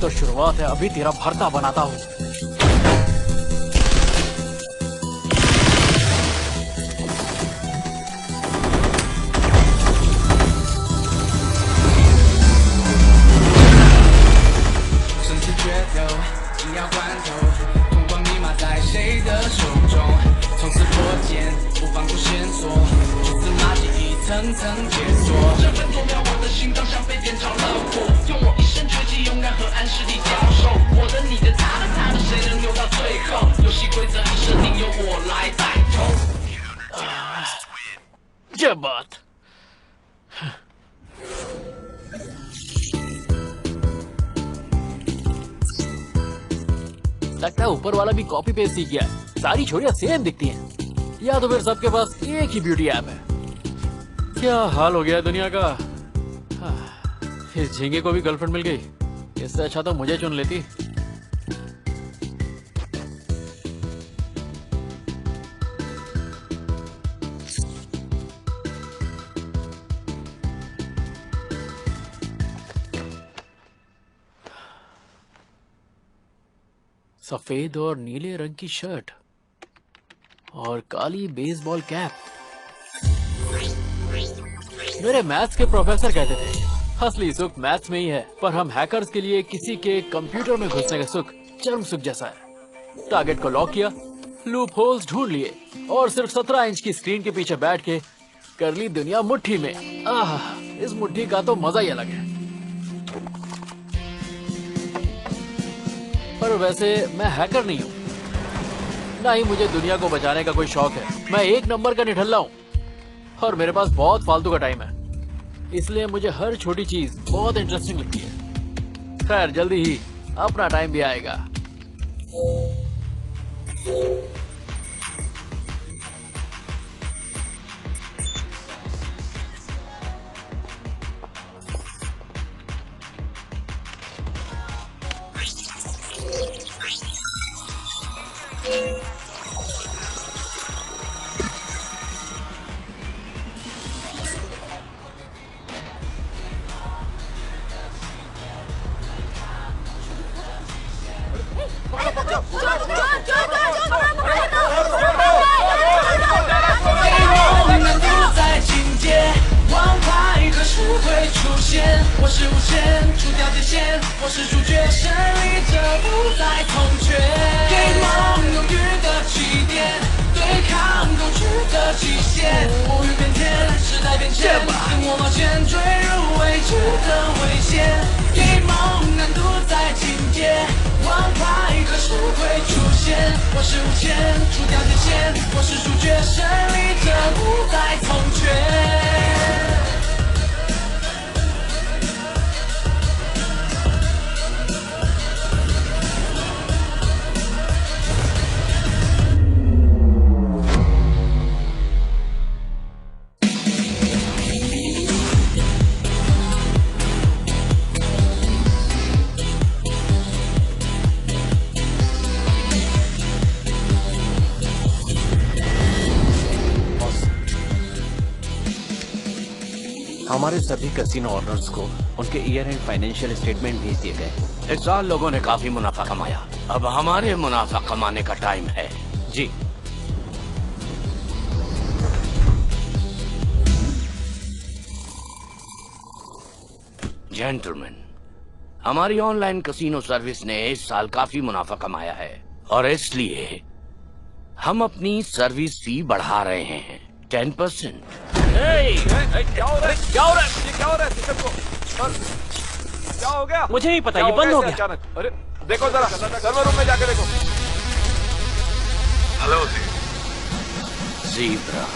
तो शुरुआत है, अभी तेरा भरता बनाता हूँ। ये बात लगता है ऊपर वाला भी कॉपी पेस्ट सीख गया है। सारी छोरियां सेम दिखती हैं, या तो फिर सबके पास एक ही ब्यूटी ऐप है। क्या हाल हो गया दुनिया का। इस झींगे को भी गर्लफ्रेंड मिल गई, इससे अच्छा तो मुझे चुन लेती। सफेद और नीले रंग की शर्ट और काली बेसबॉल कैप। मेरे मैथ्स के प्रोफेसर कहते थे असली सुख मैथ्स में ही है, पर हम हैकर्स के लिए किसी के कंप्यूटर में घुसने का सुख चरम सुख जैसा है। टारगेट को लॉक किया, लूप होल्स ढूंढ लिए और सिर्फ 17 इंच की स्क्रीन के पीछे बैठ के कर ली दुनिया मुट्ठी में। इस मुट्ठी का तो मजा ही अलग है। पर वैसे मैं हैकर नहीं हूँ, ना ही मुझे दुनिया को बचाने का कोई शौक है। मैं एक नंबर का निठल्ला हूँ और मेरे पास बहुत फालतू का टाइम है, इसलिए मुझे हर छोटी चीज बहुत इंटरेस्टिंग लगती है। खैर जल्दी ही अपना टाइम भी आएगा। हमारे सभी कैसीनो ओनर्स को उनके ईयर एंड फाइनेंशियल स्टेटमेंट भेज दिए गए। इस साल लोगों ने काफी मुनाफा कमाया, अब हमारे मुनाफा कमाने का टाइम है। जी जेंटलमैन, हमारी ऑनलाइन कैसीनो सर्विस ने इस साल काफी मुनाफा कमाया है और इसलिए हम अपनी सर्विस फी बढ़ा रहे हैं 10%। क्या हो गया? मुझे नहीं पता, ये बंद हो गया अचानक। अरे देखो जरा सर्वर रूम में जाके देखो। Hello zebra.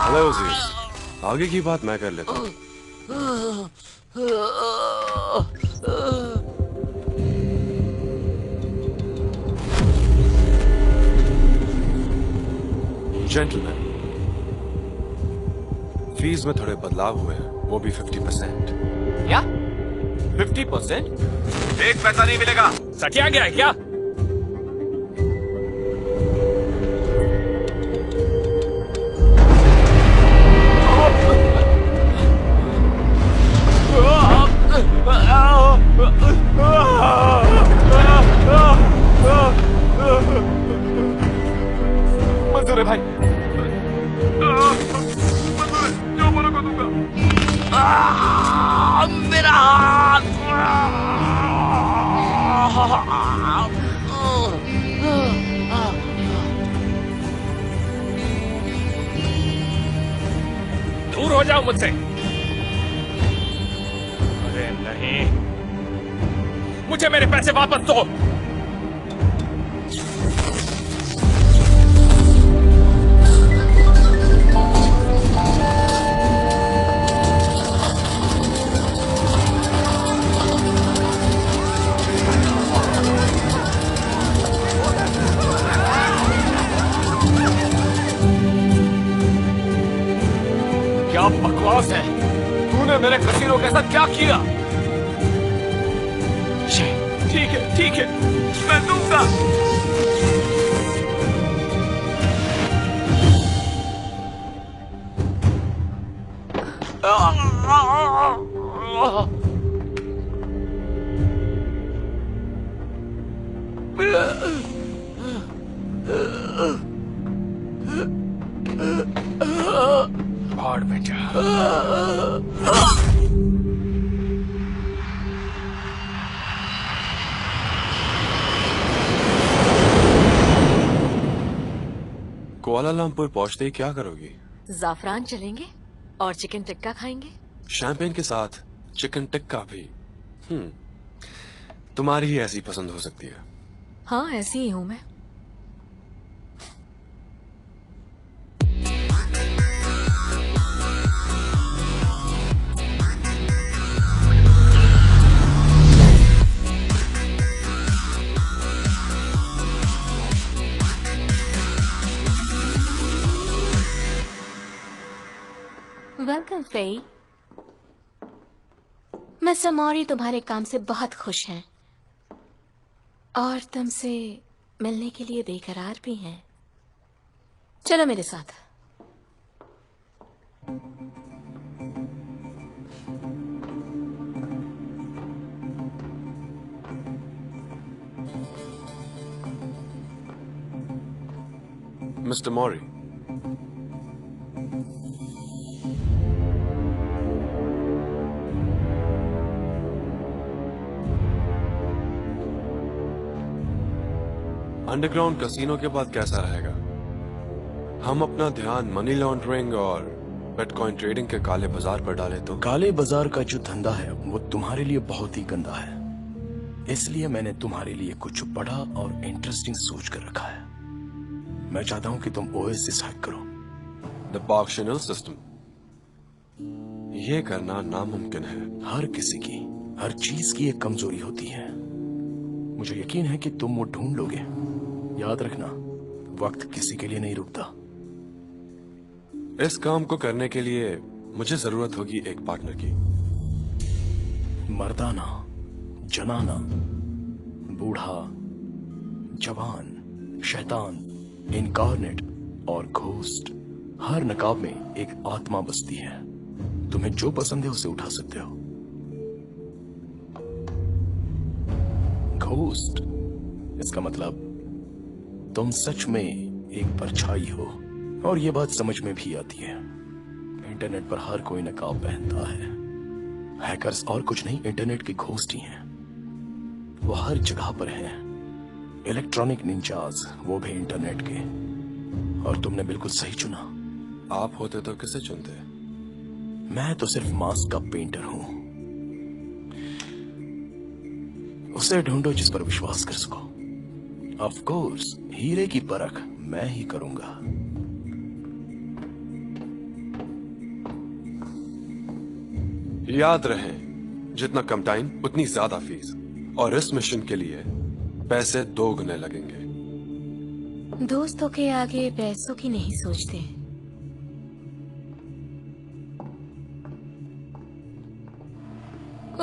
हेलो अजीज, आगे की बात मैं कर लेता हूँ। जेंटलमैन, फीस में थोड़े बदलाव हुए हैं, वो भी 50%। क्या 50%? एक पैसा नहीं मिलेगा। सटिया गया है क्या? मंजूर है भाई, मंजूर है, जो बोलोगे दूंगा। मेरा हाथ। दूर हो जाओ मुझसे। अरे नहीं, मुझे मेरे पैसे वापस दो। क्या बकवास है? तूने मेरे कसीनो के साथ क्या किया? ठीक है, मैं दूंगा। भाड़ में जा। कुआलालंपुर पहुंचते ही क्या करोगी? जाफरान चलेंगे और चिकन टिक्का खाएंगे। शैंपेन के साथ चिकन टिक्का भी। तुम्हारी ही ऐसी पसंद हो सकती है। हाँ, ऐसी ही हूँ मैं। Welcome Fei. मिस्टर मौरी तुम्हारे काम से बहुत खुश हैं और तुमसे मिलने के लिए बेकरार भी हैं। चलो मेरे साथ। मिस्टर मौरी, अंडरग्राउंड कैसीनो के बाद कैसा रहेगा? हम अपना ध्यान मनी लॉन्ड्रिंग और बिटकॉइन ट्रेडिंग के काले बाजार पर डालें तो? काले बाजार का जो धंधा है वो तुम्हारे लिए बहुत ही गंदा है, इसलिए मैंने तुम्हारे लिए कुछ बड़ा और इंटरेस्टिंग सोच कर रखा है। मैं चाहता हूँ कि तुम ओएसिस हैक करो। द पार्कशनल सिस्टम। ये करना नामुमकिन है। हर किसी की, हर चीज की एक कमजोरी होती है। मुझे यकीन है कि तुम वो ढूंढ लोगे। याद रखना, वक्त किसी के लिए नहीं रुकता। इस काम को करने के लिए मुझे जरूरत होगी एक पार्टनर की। मर्दाना, जनाना, बूढ़ा, जवान, शैतान, इनकारनेट और घोस्ट, हर नकाब में एक आत्मा बसती है। तुम्हें जो पसंद है उसे उठा सकते हो। घोस्ट, इसका मतलब तुम सच में एक परछाई हो, और ये बात समझ में भी आती है। इंटरनेट पर हर कोई नकाब पहनता है, हैकर्स और कुछ नहीं, इंटरनेट के घोस्ट ही हैं। वो हर जगह पर हैं। इलेक्ट्रॉनिक निंजाज, वो भी इंटरनेट के। और तुमने बिल्कुल सही चुना। आप होते तो किसे चुनते? मैं तो सिर्फ मास्क का पेंटर हूं। उसे ढूंढो जिस पर विश्वास कर सको। ऑफ कोर्स, हीरे की परख मैं ही करूंगा। याद रहे, जितना कम टाइम उतनी ज्यादा फीस, और इस मिशन के लिए पैसे 2 गुने लगेंगे। दोस्तों के आगे पैसों की नहीं सोचते।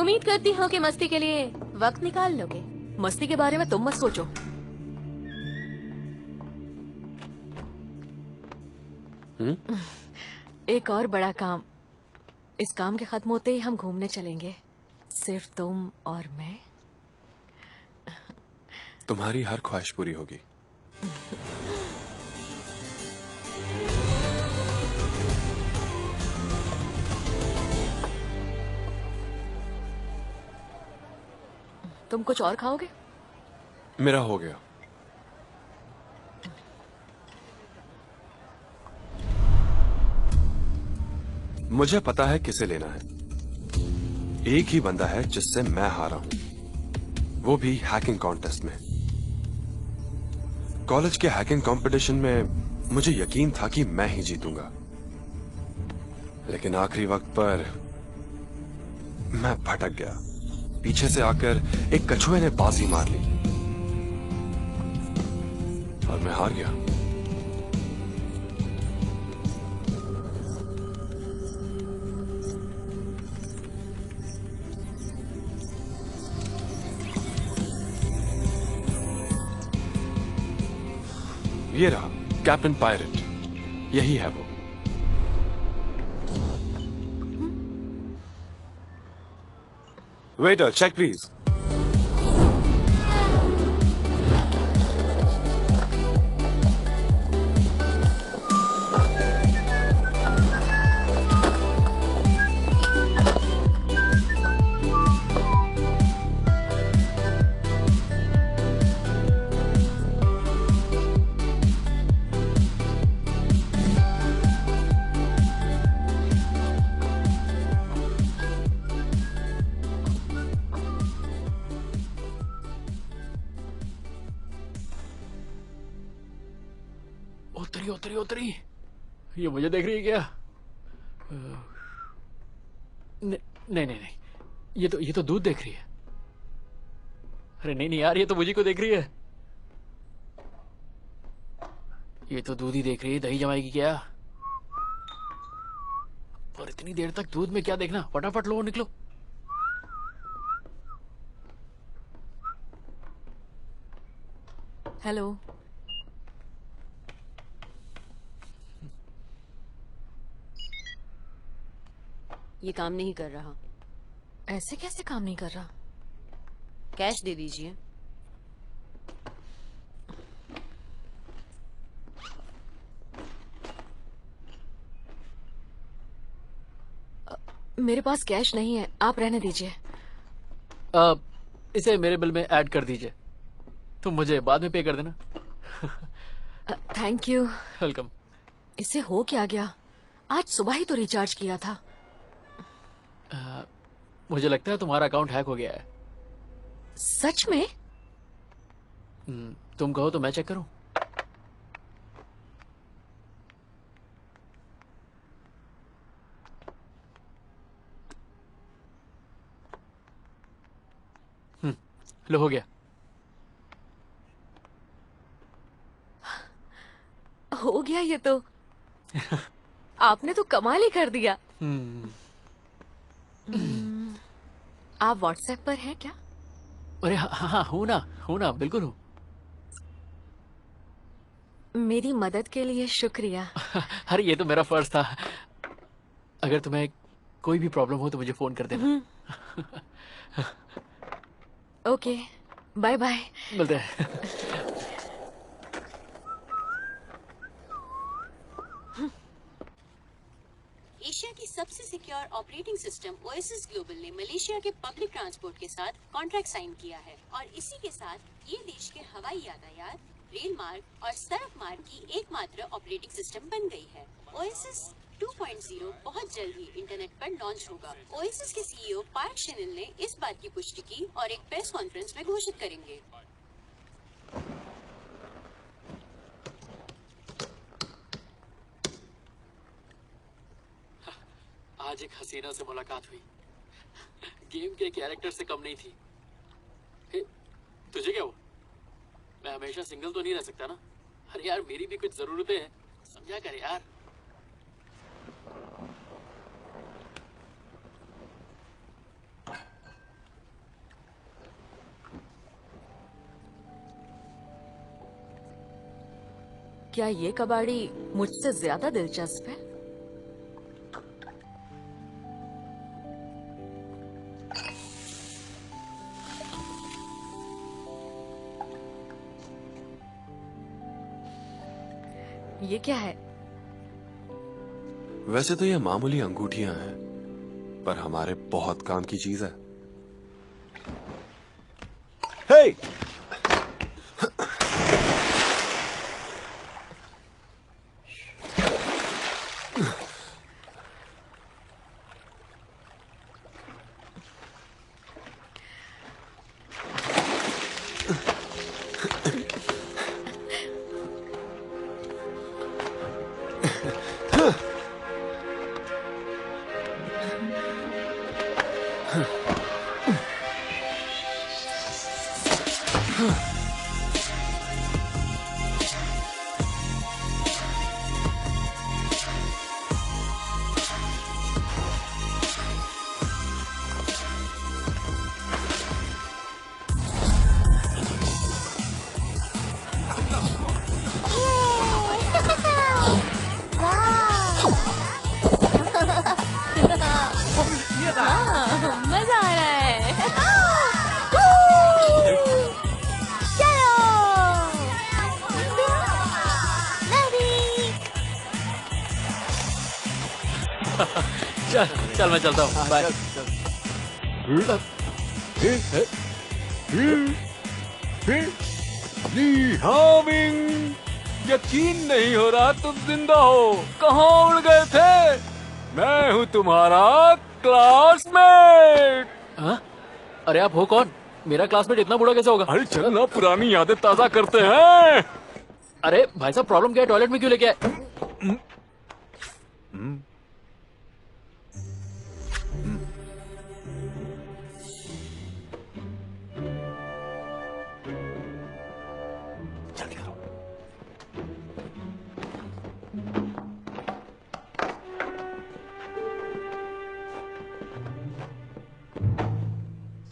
उम्मीद करती हूँ कि मस्ती के लिए वक्त निकाल लोगे। मस्ती के बारे में तुम मत सोचो। एक और बड़ा काम। इस काम के खत्म होते ही हम घूमने चलेंगे, सिर्फ तुम और मैं। तुम्हारी हर ख्वाहिश पूरी होगी। तुम कुछ और खाओगे? मेरा हो गया। मुझे पता है किसे लेना है। एक ही बंदा है जिससे मैं हारा हूं, वो भी हैकिंग कॉन्टेस्ट में। कॉलेज के हैकिंग कंपटीशन में मुझे यकीन था कि मैं ही जीतूंगा, लेकिन आखिरी वक्त पर मैं भटक गया। पीछे से आकर एक कछुए ने बाजी मार ली और मैं हार गया। ये रहा कैप्टन पायरेट, यही है वो। Waiter, check please. उतरी उतरी उतरी। ये मुझे देख रही है क्या? नहीं नहीं नहीं, ये तो दूध देख रही है। अरे नहीं नहीं यार, ये तो मुझे को देख रही है। ये तो दूध ही देख रही है, दही जमाएगी क्या? पर इतनी देर तक दूध में क्या देखना, फटाफट लो निकलो। हेलो। ये काम नहीं कर रहा। ऐसे कैसे काम नहीं कर रहा? कैश दे दीजिए। मेरे पास कैश नहीं है, आप रहने दीजिए। इसे मेरे बिल में ऐड कर दीजिए। तुम मुझे बाद में पे कर देना। Thank you. वेलकम। इससे हो क्या गया? आज सुबह ही तो रिचार्ज किया था। मुझे लगता है तुम्हारा अकाउंट हैक हो गया है। सच में? तुम कहो तो मैं चेक करूं। लो हो गया। हो गया ये तो। आपने तो कमाल ही कर दिया। आप व्हाट्सएप पर हैं क्या? अरे हाँ, हूँ ना, बिल्कुल हूँ। मेरी मदद के लिए शुक्रिया। अरे ये तो मेरा फर्ज था। अगर तुम्हें कोई भी प्रॉब्लम हो तो मुझे फोन कर देना। Okay, bye bye. मिलते हैं। एशिया की सबसे secure operating system Oasis Global ने मलेशिया के पब्लिक ट्रांसपोर्ट के साथ कॉन्ट्रैक्ट साइन किया है और इसी के साथ ये देश के हवाई यातायात, रेल मार्ग और सड़क मार्ग की एकमात्र ऑपरेटिंग सिस्टम बन गई है। ओएसिस 2.0 बहुत जल्द ही इंटरनेट पर लॉन्च होगा। ओएसिस के सीईओ पार्क शेनन ने इस बात की पुष्टि की और एक प्रेस कॉन्फ्रेंस में घोषित करेंगे। आज एक हसीना से मुलाकात हुई, गेम के कैरेक्टर से कम नहीं थी। हे, तुझे क्या हुआ? मैं हमेशा सिंगल तो नहीं रह सकता ना। अरे यार, मेरी भी कुछ जरूरतें हैं, समझा कर यार। क्या ये कबाड़ी मुझसे ज्यादा दिलचस्प है? ये क्या है? वैसे तो ये मामूली अंगूठियां हैं, पर हमारे बहुत काम की चीज है। हे! मजा आ रहा है। चल चल, मैं चलता हूँ, बाय। यकीन नहीं हो रहा तुम जिंदा हो। कहाँ उड़ गए थे? मैं हूँ तुम्हारा क्लासमेट। हाँ? अरे आप हो कौन? मेरा क्लासमेट इतना बूढ़ा कैसे होगा? अरे चल ना, पुरानी यादें ताजा करते हैं। अरे भाई साहब, प्रॉब्लम क्या है? टॉयलेट में क्यों लेके आए?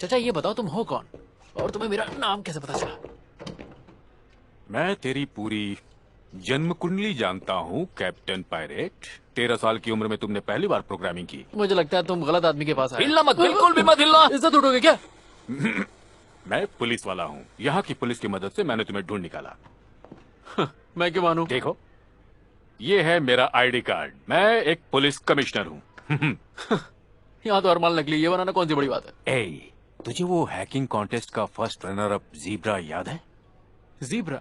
चाचा ये बताओ तुम हो कौन और तुम्हें मेरा नाम कैसे पता चला? मैं तेरी पूरी जन्म कुंडली जानता हूँ कैप्टन पायरेट। 13 साल की उम्र में तुमने पहली बार प्रोग्रामिंग की। मुझे लगता है तुम गलत आदमी के पास आए। हिलना मत, बिल्कुल भी मत हिलना। इज्जत उठोगे क्या? मैं पुलिस वाला हूँ। यहाँ की पुलिस की मदद से मैंने तुम्हें ढूंढ निकाला। मैं क्यों मानूं? देखो, ये है मेरा आईडी कार्ड। मैं एक पुलिस कमिश्नर हूँ। यहाँ तो हर माल नकली, ये बनाना कौन सी बड़ी बात है? ए, तुझे वो हैकिंग कॉन्टेस्ट का फर्स्ट रनर अप ज़ीब्रा याद है? ज़ीब्रा?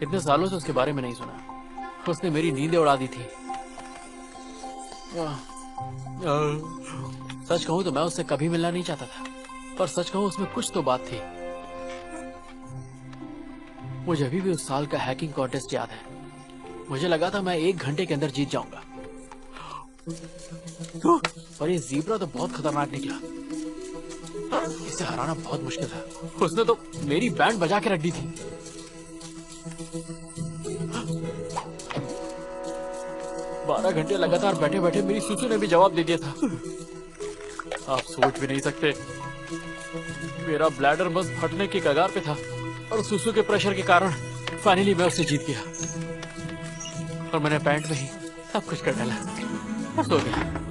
इतने सालों से उसके बारे में नहीं सुना। उसने मेरी नींदें उड़ा दी थी। सच कहूं तो मैं उससे कभी मिलना नहीं चाहता था, पर सच कहूं उसमें कुछ तो बात थी। मुझे अभी भी उस साल का हैकिंग कॉन्टेस्ट याद है। मुझे लगा था मैं 1 घंटे के अंदर जीत जाऊंगा, पर ये ज़ीब्रा तो बहुत खतरनाक निकला। इसे हराना बहुत मुश्किल था। उसने तो मेरी बैंड बजा के रख दी थी। बारह घंटे लगातार बैठे बैठे मेरी सुसु ने भी जवाब दे दिया था। आप सोच भी नहीं सकते, मेरा ब्लैडर बस फटने की कगार पे था और सुसु के प्रेशर के कारण फाइनली मैं उससे जीत गया। और मैंने पैंट में ही सब कुछ कर डाला और सो गया।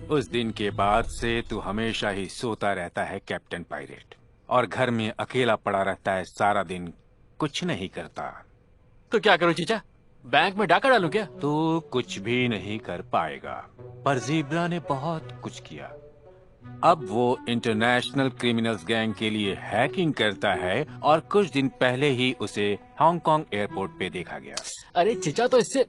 उस दिन के बाद से तू हमेशा ही सोता रहता है कैप्टन पायरेट, और घर में अकेला पड़ा रहता है सारा दिन, कुछ नहीं करता। तो क्या करूं चीचा? बैंक में डाका डालूं क्या? तू कुछ भी नहीं कर पाएगा, पर ज़ीब्रा ने बहुत कुछ किया। अब वो इंटरनेशनल क्रिमिनल्स गैंग के लिए हैकिंग करता है और कुछ दिन पहले ही उसे हांगकांग एयरपोर्ट पे देखा गया। अरे चिचा, तो इससे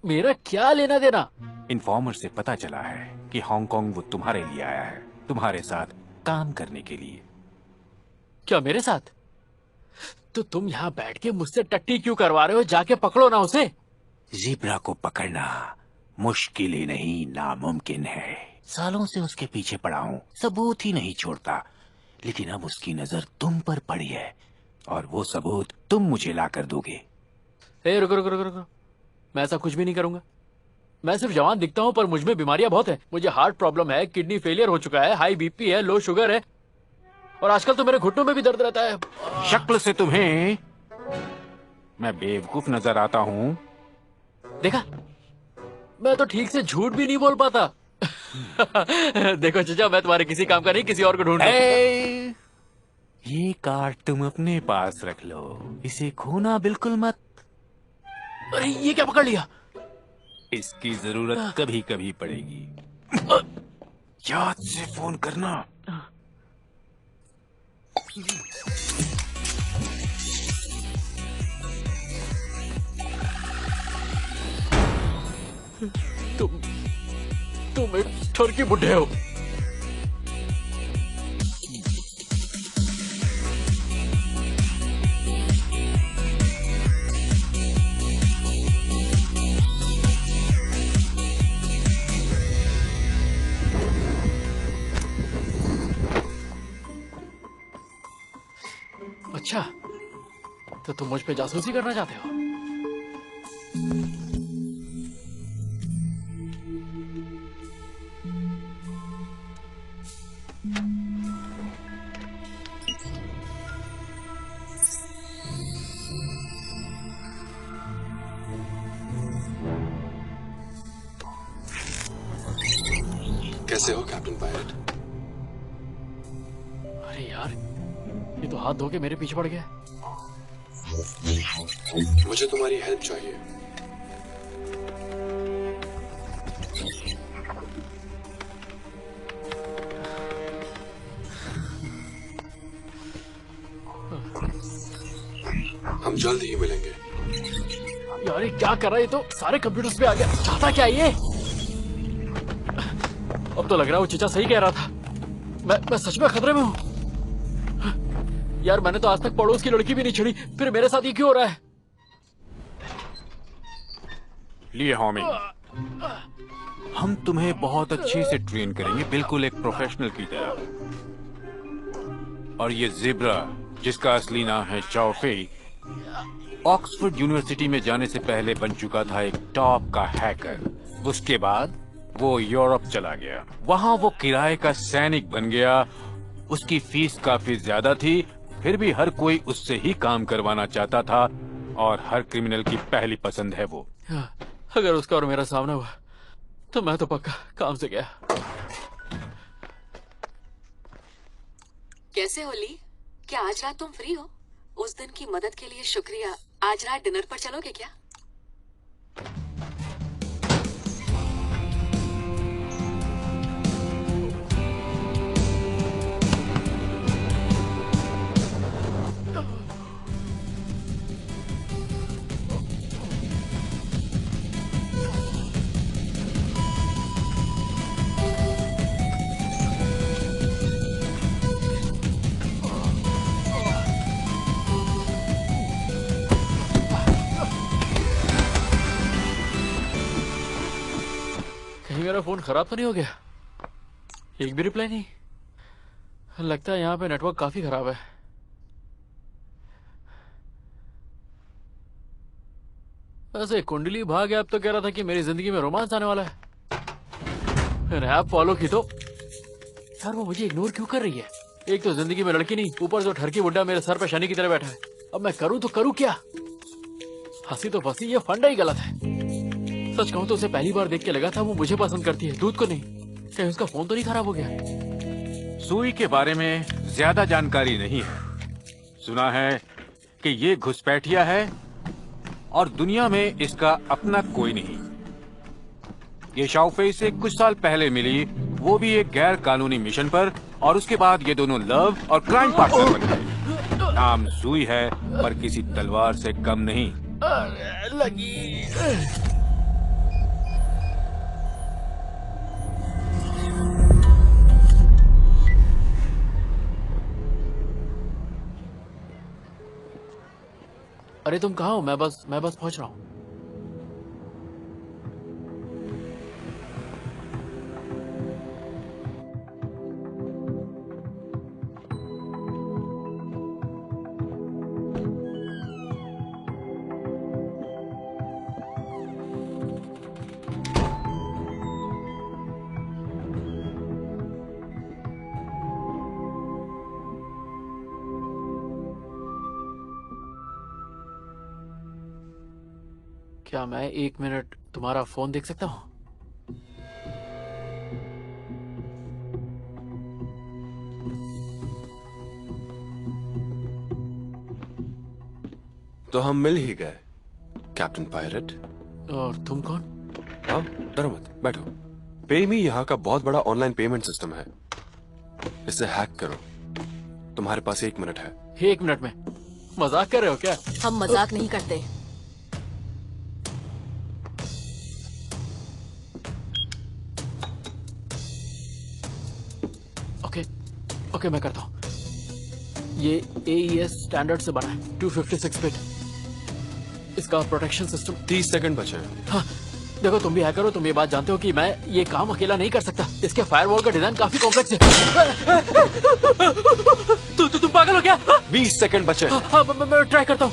मेरा क्या लेना देना? इन्फॉर्मर से पता चला है कि हांगकांग वो तुम्हारे लिए आया है, तुम्हारे साथ काम करने के लिए। क्या मेरे साथ? तो तुम यहाँ बैठ के मुझसे टट्टी क्यों करवा रहे हो? जाके पकड़ो ना उसे। ज़ीब्रा को पकड़ना मुश्किल ही नहीं, नामुमकिन है। सालों से उसके पीछे पड़ा हूँ, सबूत ही नहीं छोड़ता। लेकिन अब उसकी नजर तुम पर पड़ी है और वो सबूत तुम मुझे ला कर दोगे। ए, रुको रुको रुको रुको, मैं ऐसा कुछ भी नहीं करूंगा। मैं सिर्फ जवान दिखता हूँ, पर मुझमें बीमारियां बहुत है। मुझे हार्ट प्रॉब्लम है, किडनी फेलियर हो चुका है, हाई बीपी है, लो शुगर है, और आजकल तो मेरे घुटनों में भी दर्द रहता है। शक्ल से तुम्हें मैं बेवकूफ नजर आता हूँ। देखा, मैं तो ठीक से झूठ भी नहीं बोल पाता। देखो चचा, मैं तुम्हारे किसी काम का नहीं, किसी और को ढूंढ। ये कार्ड तुम अपने पास रख लो, इसे खोना बिल्कुल मत। अरे ये क्या पकड़ लिया? इसकी जरूरत कभी कभी पड़ेगी, याद से फोन करना। तुम एक ठरकी बुढ़े हो। अच्छा, तो तुम मुझ पे जासूसी करना चाहते हो? कैसे हो कैप्टन पायलट? अरे यार, ये तो हाथ धो के मेरे पीछे पड़ गया। मुझे तुम्हारी हेल्प चाहिए। हम जल्द ही मिलेंगे। यार ये क्या कर रहा है? ये तो सारे कंप्यूटर्स पे आ गया। चाहता क्या ये? अब तो लग रहा है वो चीचा सही कह रहा था। मैं सच में खतरे में हूँ। यार मैंने तो आज तक पड़ोस की लड़की भी नहीं छेड़ी, फिर मेरे साथ ये क्यों हो रहा है? लिए होमी, हम तुम्हें बहुत अच्छे से ट्रेन करेंगे, बिल्कुल एक प्रोफेशनल की तरह। और ये ज़ीब्रा, जिसका असली नाम है चाओ फेई, ऑक्सफोर्ड यूनिवर्सिटी में जाने से पहले बन चुका था एक टॉप का हैकर। उसके बाद वो यूरोप चला गया, वहाँ वो किराए का सैनिक बन गया। उसकी फीस काफी ज्यादा थी, फिर भी हर कोई उससे ही काम करवाना चाहता था, और हर क्रिमिनल की पहली पसंद है वो। अगर उसका और मेरा सामना हुआ तो मैं तो पक्का काम से गया। कैसे हो ली? क्या आज रात तुम फ्री हो? उस दिन की मदद के लिए शुक्रिया। आज रात डिनर पर चलोगे क्या? मेरा फोन खराब तो नहीं हो गया? एक भी रिप्लाई नहीं। लगता है यहाँ पे नेटवर्क काफी खराब है। वैसे कुंडली भाग ऐप तो कह रहा था कि मेरी जिंदगी में रोमांस आने वाला है। ऐप फॉलो की तो यार वो मुझे इग्नोर क्यों कर रही है? एक तो जिंदगी में लड़की नहीं, ऊपर जो ठरकी बुड्ढा मेरे सर पे शनि की तरह बैठा है। अब मैं करूँ तो करूँ क्या? हंसी तो फंसी, ये फंडा ही गलत है। सच कहूँ तो उसे पहली बार देख के लगा था वो मुझे पसंद करती है, दूध को नहीं। कहीं उसका फोन तो नहीं खराब हो गया? सुई के बारे में ज्यादा जानकारी नहीं है। सुना है कि ये घुसपैठिया है और दुनिया में इसका अपना कोई नहीं। ये शाओफेई से कुछ साल पहले मिली, वो भी एक गैर कानूनी मिशन पर, और उसके बाद ये दोनों लव और क्राइम पार्टनर बन गए। नाम सुई है, पर किसी तलवार से कम नहीं। लगी। अरे तुम कहाँ हो? मैं बस पहुंच रहा हूँ। क्या मैं 1 मिनट तुम्हारा फोन देख सकता हूँ? तो हम मिल ही गए, कैप्टन पायरेट। और तुम कौन? हाँ, डरो मत, बैठो। पेमी यहाँ का बहुत बड़ा ऑनलाइन पेमेंट सिस्टम है, इसे हैक करो। तुम्हारे पास 1 मिनट है। 1 मिनट में? मजाक कर रहे हो क्या? हम मजाक नहीं करते। ओके, मैं करता हूँ। ये AES स्टैंडर्ड से बना है, 256 बिट। इसका प्रोटेक्शन सिस्टम। 30 सेकंड बचे हैं। हाँ, देखो तुम भी हैकर हो, तुम ये बात जानते हो कि मैं ये काम अकेला नहीं कर सकता। इसके फायरवॉल का डिजाइन काफी कॉम्प्लेक्स है। तुम पागल हो क्या? 20 सेकंड बचे। हाँ, मैं ट्राई करता हूँ।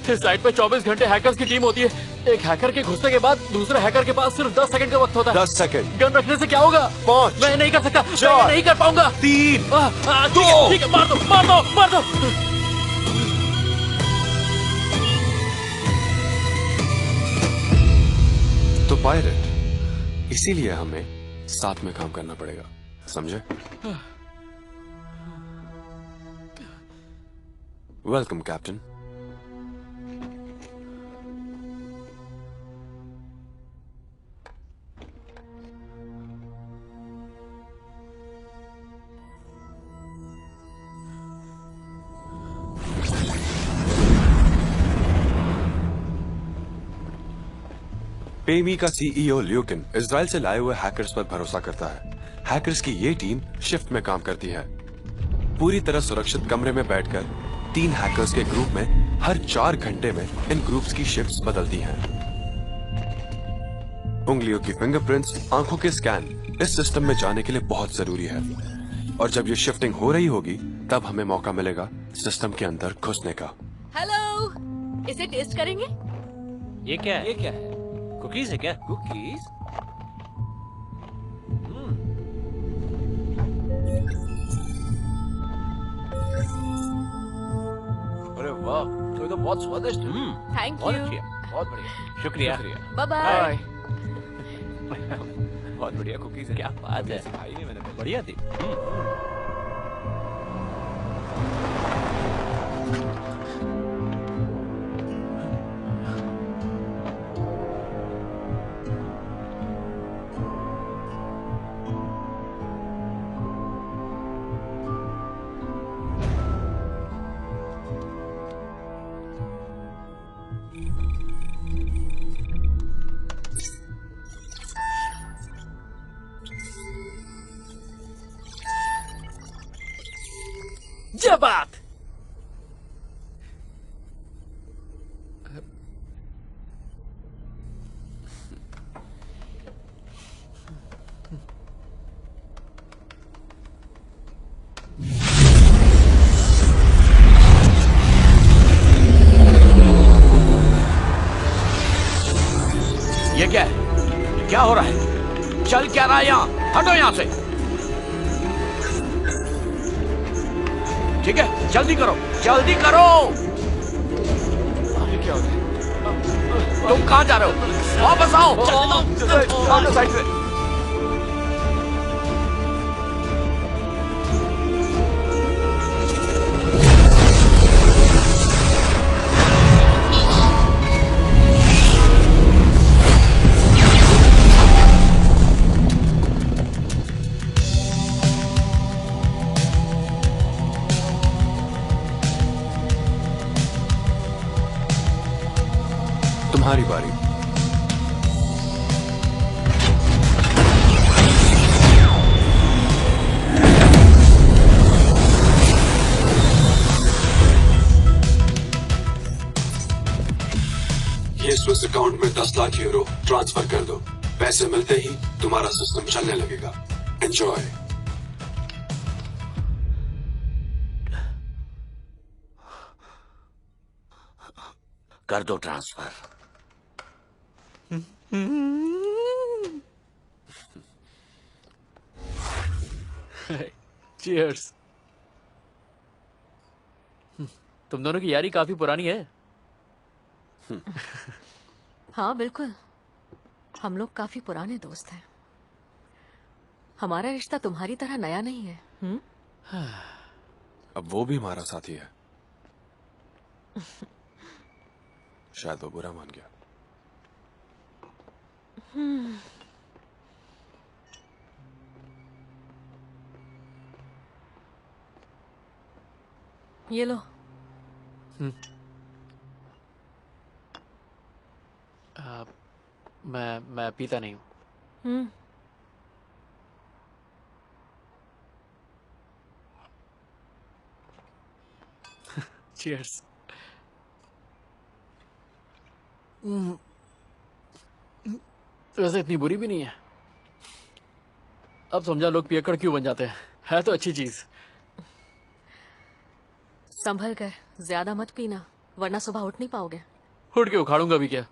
इस साइट पे 24 घंटे हैकर्स की टीम होती है। एक हैकर के घुसने के बाद दूसरे हैकर के पास सिर्फ 10 सेकंड का वक्त होता है। 10 सेकंड। गन रखने से क्या होगा? 5। मैं नहीं कर सकता। 4, मैं नहीं कर पाऊंगा। 3, 2। ठीक है, मार दो। तो पायरेट, इसीलिए हमें साथ में काम करना पड़ेगा, समझे? Welcome captain. पेमी का CEO ल्यूकिन इजराइल से लाए हुए हैकर्स पर भरोसा करता है। हैकर्स की ये टीम शिफ्ट में काम करती है। पूरी तरह सुरक्षित कमरे में बैठकर 3 हैकर्स के ग्रुप में हर 4 घंटे में इन ग्रुप्स की शिफ्ट्स बदलती हैं। उंगलियों की फिंगरप्रिंट्स, आंखों के स्कैन इस सिस्टम में जाने के लिए बहुत जरूरी है। और जब ये शिफ्टिंग हो रही होगी, तब हमें मौका मिलेगा सिस्टम के अंदर घुसने का। हेलो, इसे टेस्ट करेंगे? ये क्या है? कुकीज है क्या? कुकीज? अरे वाह, तो ये तो बहुत स्वादिष्ट है। थैंक बहुत यू। अच्छी है। बहुत बढ़िया। शुक्रिया। Bye bye. बहुत बढ़िया कुकीज है। क्या बात है, खाई नहीं मैंने। बढ़िया थी। ये बात। ये क्या है? ये क्या हो रहा है? चल क्या रहा है यहाँ? हटो यहाँ से। ठीक है, जल्दी करो, जल्दी करो। आगे क्या हो रहा है? तुम कहाँ जा रहे हो? वापस आओ। साइड से। ये स्विस अकाउंट में 10 लाख यूरो ट्रांसफर कर दो। पैसे मिलते ही तुम्हारा सिस्टम चलने लगेगा। एंजॉय। कर दो ट्रांसफर। चीयर्स। तुम दोनों की यारी काफी पुरानी है। हाँ बिल्कुल, हम लोग काफी पुराने दोस्त हैं। हमारा रिश्ता तुम्हारी तरह नया नहीं है। अब वो भी हमारा साथी है। शायद वो बुरा मान गया। ये लो। मैं पीता नहीं हूँ। हम्म। चीयर्स। वैसे इतनी बुरी भी नहीं है। अब समझा लोग पियक्कड़ क्यों बन जाते हैं। है तो अच्छी चीज। संभल कर, ज्यादा मत पीना वरना सुबह उठ नहीं पाओगे। उठ के उखाड़ूंगा भी क्या।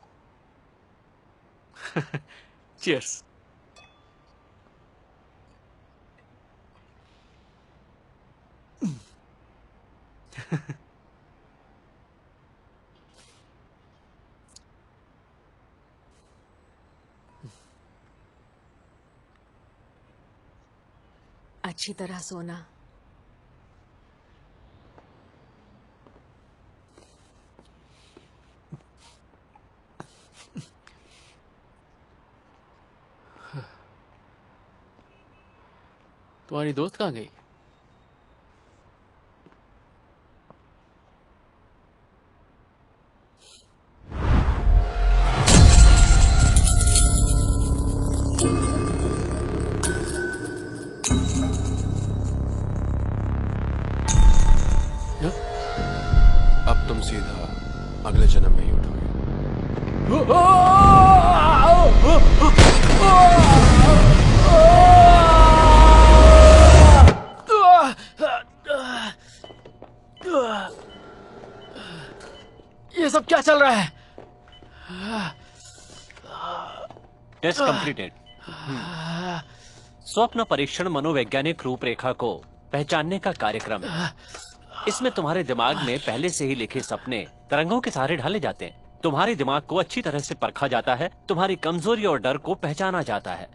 चीयर्स। अच्छी तरह सोना। तुम्हारी दोस्त कहाँ गई? अब तुम सीधा अगले जन्म में ही उठोगे। ये सब क्या चल रहा है? Test completed. स्वप्न परीक्षण मनोवैज्ञानिक रूपरेखा को पहचानने का कार्यक्रम है। इसमें तुम्हारे दिमाग में पहले से ही लिखे सपने तरंगों के सहारे ढाले जाते हैं। तुम्हारे दिमाग को अच्छी तरह से परखा जाता है, तुम्हारी कमजोरी और डर को पहचाना जाता है।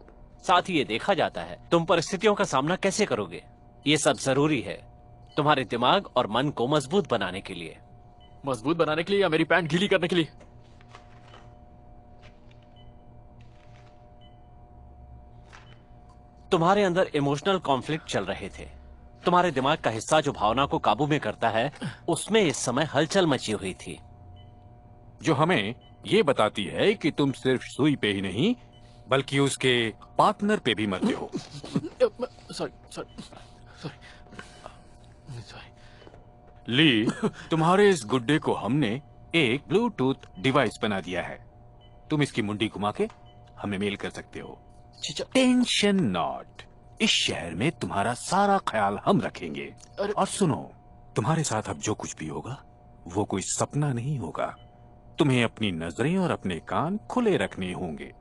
साथ ही ये देखा जाता है तुम परिस्थितियों का सामना कैसे करोगे। ये सब जरूरी है तुम्हारे दिमाग और मन को मजबूत बनाने के लिए। मजबूत बनाने के लिए या मेरी पैंट गीली करने के लिए? तुम्हारे अंदर इमोशनल कॉन्फ्लिक्ट चल रहे थे। तुम्हारे दिमाग का हिस्सा जो भावना को काबू में करता है, उसमें इस समय हलचल मची हुई थी, जो हमें ये बताती है कि तुम सिर्फ सुई पे ही नहीं बल्कि उसके पार्टनर पे भी मरते हो। Sorry sorry sorry. ली, तुम्हारे इस गुड्डे को हमने एक ब्लूटूथ डिवाइस बना दिया है। तुम इसकी मुंडी घुमा के हमें मेल कर सकते हो। Tension not. इस शहर में तुम्हारा सारा ख्याल हम रखेंगे। और सुनो, तुम्हारे साथ अब जो कुछ भी होगा वो कोई सपना नहीं होगा। तुम्हें अपनी नजरें और अपने कान खुले रखने होंगे।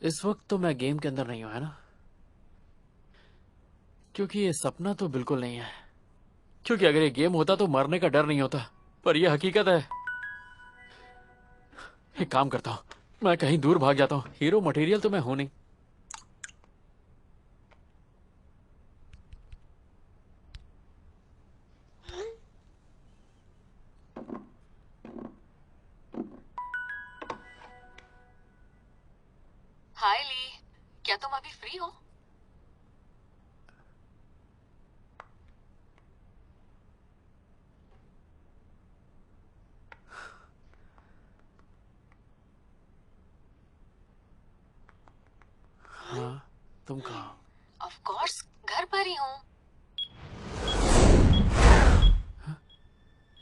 इस वक्त तो मैं गेम के अंदर नहीं हूं, है ना? क्योंकि ये सपना तो बिल्कुल नहीं है। क्योंकि अगर ये गेम होता तो मरने का डर नहीं होता, पर ये हकीकत है। एक काम करता हूं, मैं कहीं दूर भाग जाता हूं। हीरो मटेरियल तो मैं हूं नहीं। हाय ली, क्या तुम अभी फ्री हो? तुम कहाँ? ऑफ कोर्स घर पर ही हूँ।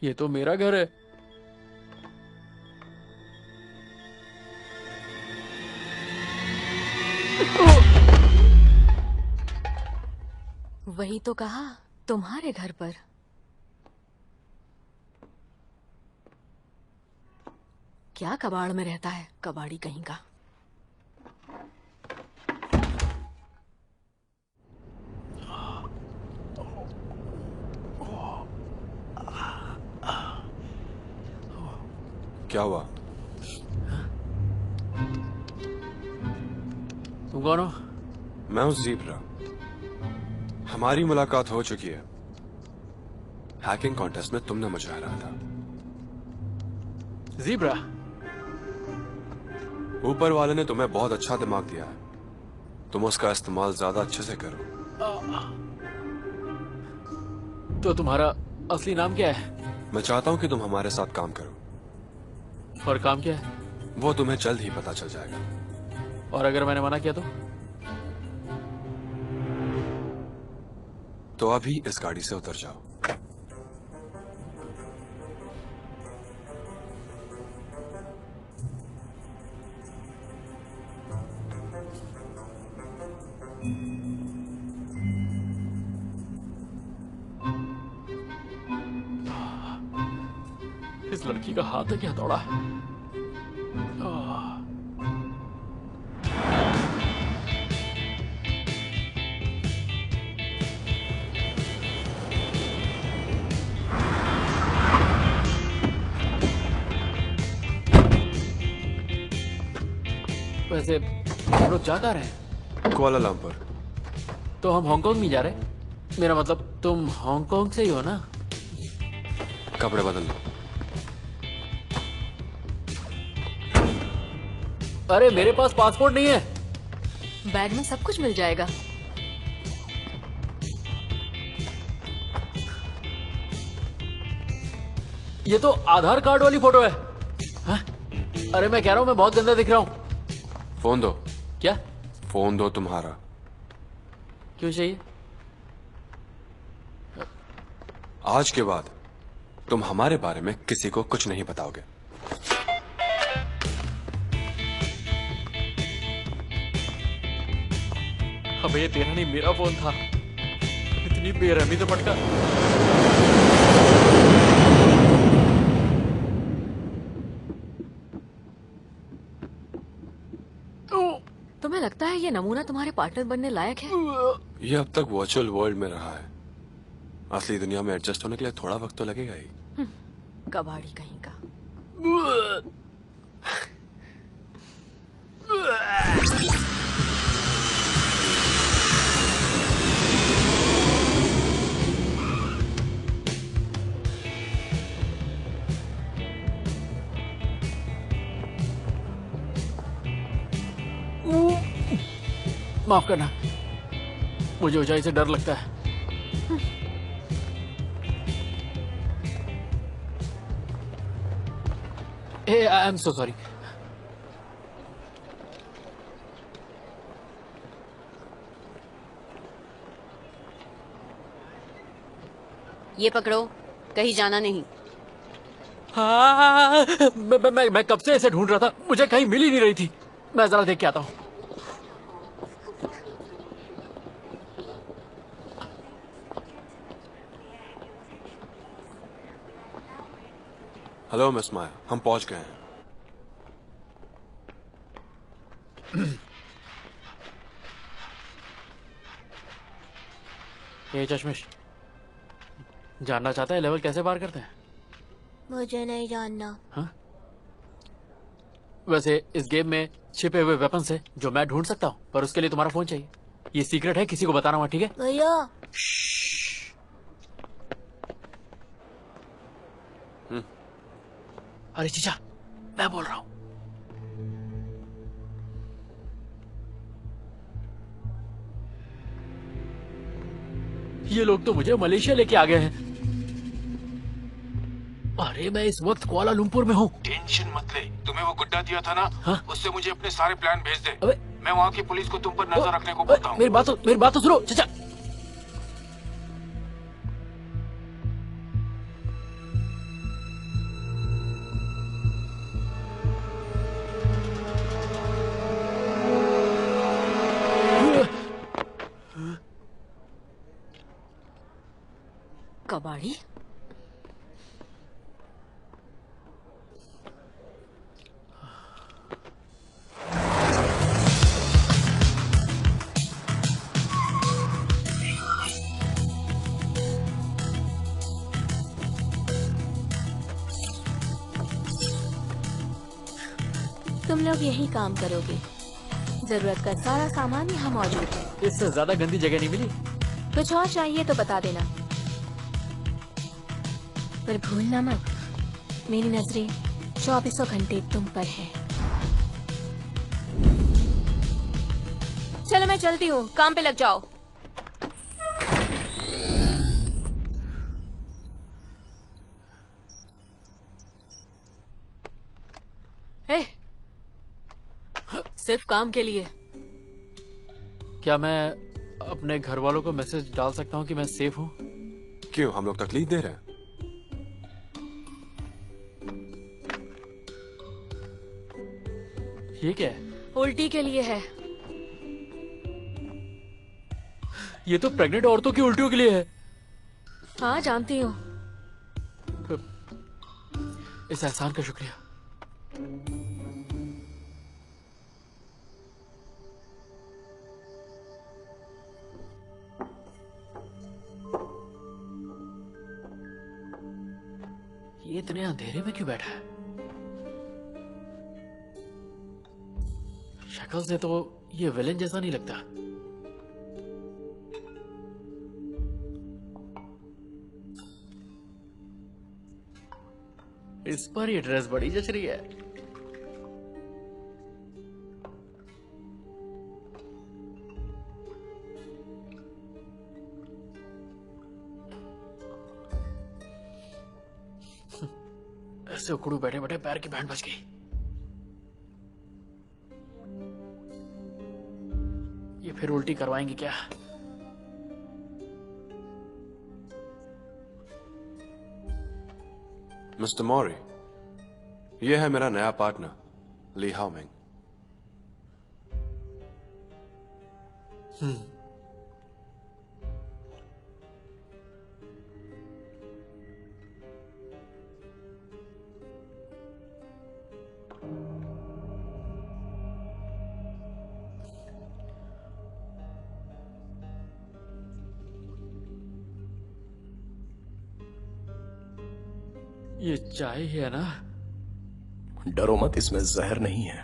ये तो मेरा घर है। वही तो कहा, तुम्हारे घर पर। क्या कबाड़ में रहता है, कबाड़ी कहीं का। क्या हुआ? तुम कौन हो? मैं हूं ज़ीब्रा। हमारी मुलाकात हो चुकी है। हैकिंग कॉन्टेस्ट में तुमने मुझे हराया था। ज़ीब्रा? ऊपर वाले ने तुम्हें बहुत अच्छा दिमाग दिया है, तुम उसका इस्तेमाल ज्यादा अच्छे से करो। तो तुम्हारा असली नाम क्या है? मैं चाहता हूं कि तुम हमारे साथ काम करो। और काम क्या है? वो तुम्हें जल्द ही पता चल जाएगा। और अगर मैंने मना किया तो अभी इस गाड़ी से उतर जाओ। इस लड़की का हाथ है क्या दौड़ा? वैसे हम लोग जा कहाँ रहे हैं? कुआलालंपुर। तो हम हांगकांग नहीं जा रहे? मेरा मतलब तुम हांगकांग से ही हो ना? कपड़े बदल लो। अरे मेरे पास पासपोर्ट नहीं है। बैग में सब कुछ मिल जाएगा। ये तो आधार कार्ड वाली फोटो है। हाँ? अरे मैं कह रहा हूँ मैं बहुत गंदा दिख रहा हूँ। फोन दो। क्या? फोन दो तुम्हारा। क्यों चाहिए? आज के बाद तुम हमारे बारे में किसी को कुछ नहीं बताओगे। अबे ये तेरा नहीं मेरा फोन था। इतनी बेरहमी तो पटका। तुम्हें लगता है ये नमूना तुम्हारे पार्टनर बनने लायक है? ये अब तक वर्चुअल वर्ल्ड में रहा है। असली दुनिया में एडजस्ट होने के लिए थोड़ा वक्त तो लगेगा ही। कबाड़ी कहीं का। माफ करना, मुझे ऊंचाई से डर लगता है। I am so sorry. ये पकड़ो, कहीं जाना नहीं। हाँ, मैं कब से इसे ढूंढ रहा था, मुझे कहीं मिल ही नहीं रही थी। मैं जरा देख के आता हूँ। हेलो मिस माया, हम पहुंच गए हैं। ये चश्मिश जानना चाहता है लेवल कैसे पार करते हैं? मुझे नहीं जानना। हाँ? वैसे इस गेम में छिपे हुए वेपन्स है जो मैं ढूंढ सकता हूँ, पर उसके लिए तुम्हारा फोन चाहिए। ये सीक्रेट है, किसी को बताना हुआ, ठीक है? भैया अरे चीचा, मैं बोल रहा हूँ। ये लोग तो मुझे मलेशिया लेके आ गए हैं। अरे मैं इस वक्त कुआलालंपुर में हूँ। टेंशन मत ले, तुम्हें वो गुड्डा दिया था ना, हाँ? उससे मुझे अपने सारे प्लान भेज दे। अबे मैं वहाँ की पुलिस को तुम पर नजर रखने को बोलता हूँ। मेरी बात तो सुनो चाचा। कबाड़ी? तुम लोग यही काम करोगे। जरूरत का सारा सामान यहाँ मौजूद है। इससे ज्यादा गंदी जगह नहीं मिली। कुछ और चाहिए तो बता देना, पर भूलना मत, मेरी नजरें 24 घंटे तुम पर है। चलो मैं चलती हूँ, काम पे लग जाओ। हे, सिर्फ काम के लिए। क्या मैं अपने घर वालों को मैसेज डाल सकता हूँ कि मैं सेफ हूँ? क्यों, हम लोग तकलीफ दे रहे हैं? ये क्या है? उल्टी के लिए है। ये तो प्रेग्नेंट औरतों की उल्टियों के लिए है। हाँ जानती हूँ। इस एहसान का शुक्रिया। ये इतने अंधेरे में क्यों बैठा है? शक्ल से तो ये विलेन जैसा नहीं लगता। इस पर ये ड्रेस बड़ी जच रही है। ऐसे उकड़ू बैठे बैठे पैर की बैंड बज गई। ये फिर उल्टी करवाएंगे क्या? मिस्टर मौरी, ये है मेरा नया पार्टनर ली हाओमिंग। ये चाय ही है ना? डरो मत, इसमें जहर नहीं है।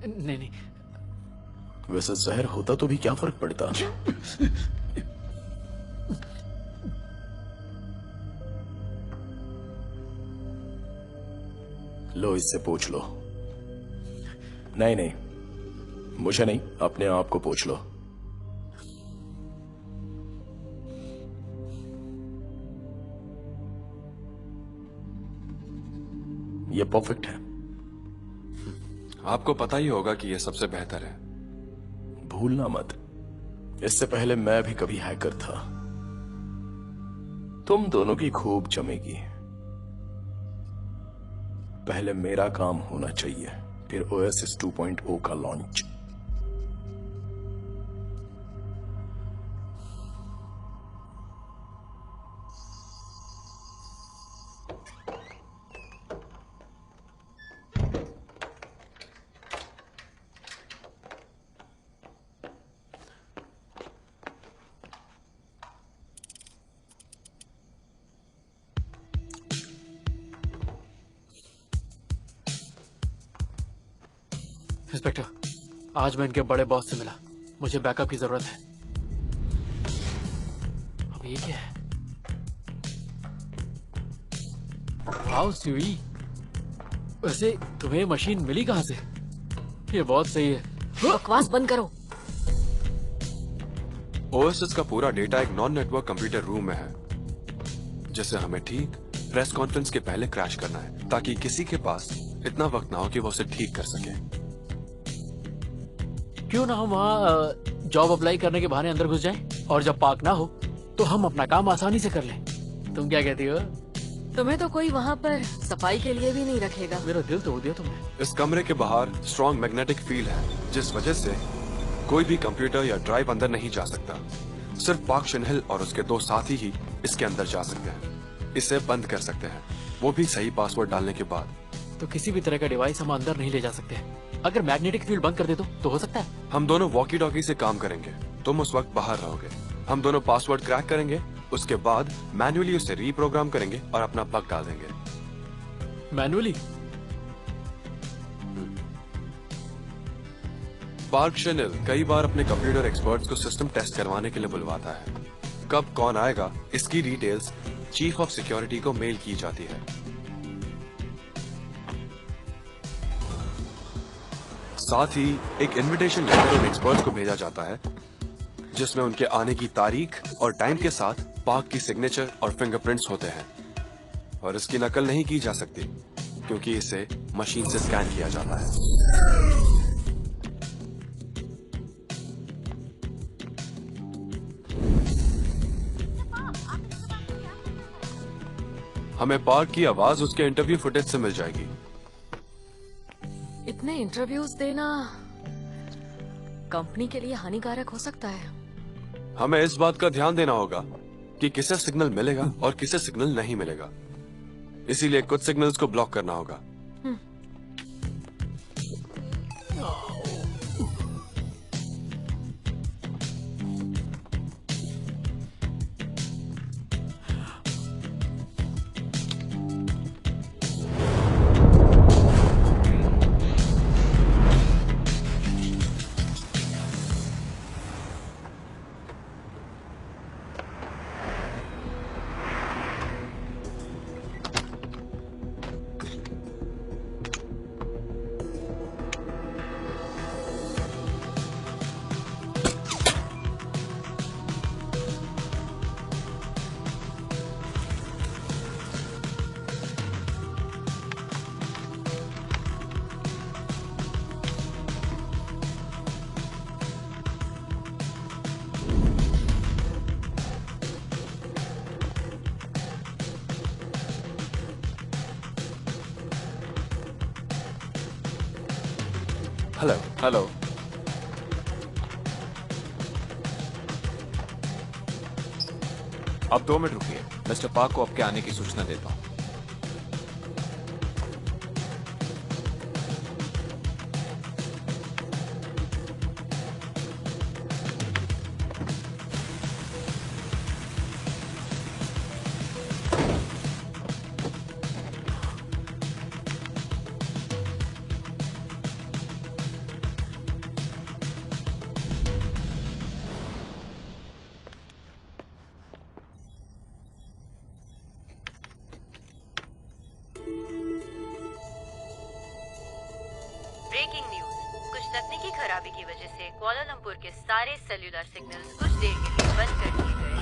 नहीं नहीं, वैसे जहर होता तो भी क्या फर्क पड़ता। लो, इससे पूछ लो। नहीं नहीं, मुझे नहीं, अपने आप को पूछ लो। ये परफेक्ट है। आपको पता ही होगा कि ये सबसे बेहतर है। भूलना मत, इससे पहले मैं भी कभी हैकर था। तुम दोनों की खूब जमेगी। पहले मेरा काम होना चाहिए, फिर ओएसएस 2.0 का लॉन्च। इंस्पेक्टर, आज मैं इनके बड़े बॉस से मिला। मुझे बैकअप की जरूरत है। अब ये क्या है? वाओ सुई, वैसे तुम्हें मशीन मिली कहां से? ये बहुत सही है। बकवास बंद करो। ओएसएस का पूरा डेटा एक नॉन नेटवर्क कंप्यूटर रूम में है, जिसे हमें ठीक प्रेस कॉन्फ्रेंस के पहले क्रैश करना है, ताकि किसी के पास इतना वक्त ना हो कि वो उसे ठीक कर सके। क्यों ना हम वहाँ जॉब अप्लाई करने के बहाने अंदर घुस जाएं और जब पार्क ना हो तो हम अपना काम आसानी से कर लें। तुम क्या कहती हो? तुम्हें तो कोई वहाँ पर सफाई के लिए भी नहीं रखेगा। मेरा दिल तोड़ दिया तुमने। इस कमरे के बाहर स्ट्रॉन्ग मैग्नेटिक फील्ड है, जिस वजह से कोई भी कंप्यूटर या ड्राइव अंदर नहीं जा सकता। सिर्फ पार्क शिनहिल और उसके 2 साथी ही इसके अंदर जा सकते हैं। इसे बंद कर सकते हैं, वो भी सही पासवर्ड डालने के बाद। तो किसी भी तरह का डिवाइस हम अंदर नहीं ले जा सकते। अगर मैग्नेटिक फील्ड बंद कर दे तो हो सकता है। हम दोनों वॉकी टॉकी से काम करेंगे, तुम उस वक्त बाहर रहोगे। हम दोनों पासवर्ड क्रैक करेंगे, उसके बाद मैन्युअली उसे रीप्रोग्राम करेंगे और अपना प्लग डाल देंगे। मैनुअली? पार्क शिनहिल कई बार अपने कंप्यूटर एक्सपर्ट्स को सिस्टम टेस्ट करवाने के लिए बुलवाता है। कब कौन आएगा इसकी डिटेल्स चीफ ऑफ सिक्योरिटी को मेल की जाती है। साथ ही एक इनविटेशन लेटर उन एक्सपर्ट्स को भेजा जाता है, जिसमें उनके आने की तारीख और टाइम के साथ पार्क की सिग्नेचर और फिंगरप्रिंट्स होते हैं। और इसकी नकल नहीं की जा सकती क्योंकि इसे मशीन से स्कैन किया जाता है। हमें पार्क की आवाज उसके इंटरव्यू फुटेज से मिल जाएगी। इतने इंटरव्यूज देना कंपनी के लिए हानिकारक हो सकता है। हमें इस बात का ध्यान देना होगा कि किसे सिग्नल मिलेगा और किसे सिग्नल नहीं मिलेगा। इसीलिए कुछ सिग्नल्स को ब्लॉक करना होगा। Hello hello. अब 2 मिनट रुकिए, मिस्टर पार्क को आपके आने की सूचना देता हूँ। ब्रेकिंग न्यूज, कुछ तकनीकी खराबी की वजह से कुआलालंपुर के सारे सेल्यूलर सिग्नल्स कुछ देर के लिए बंद कर दिए गए।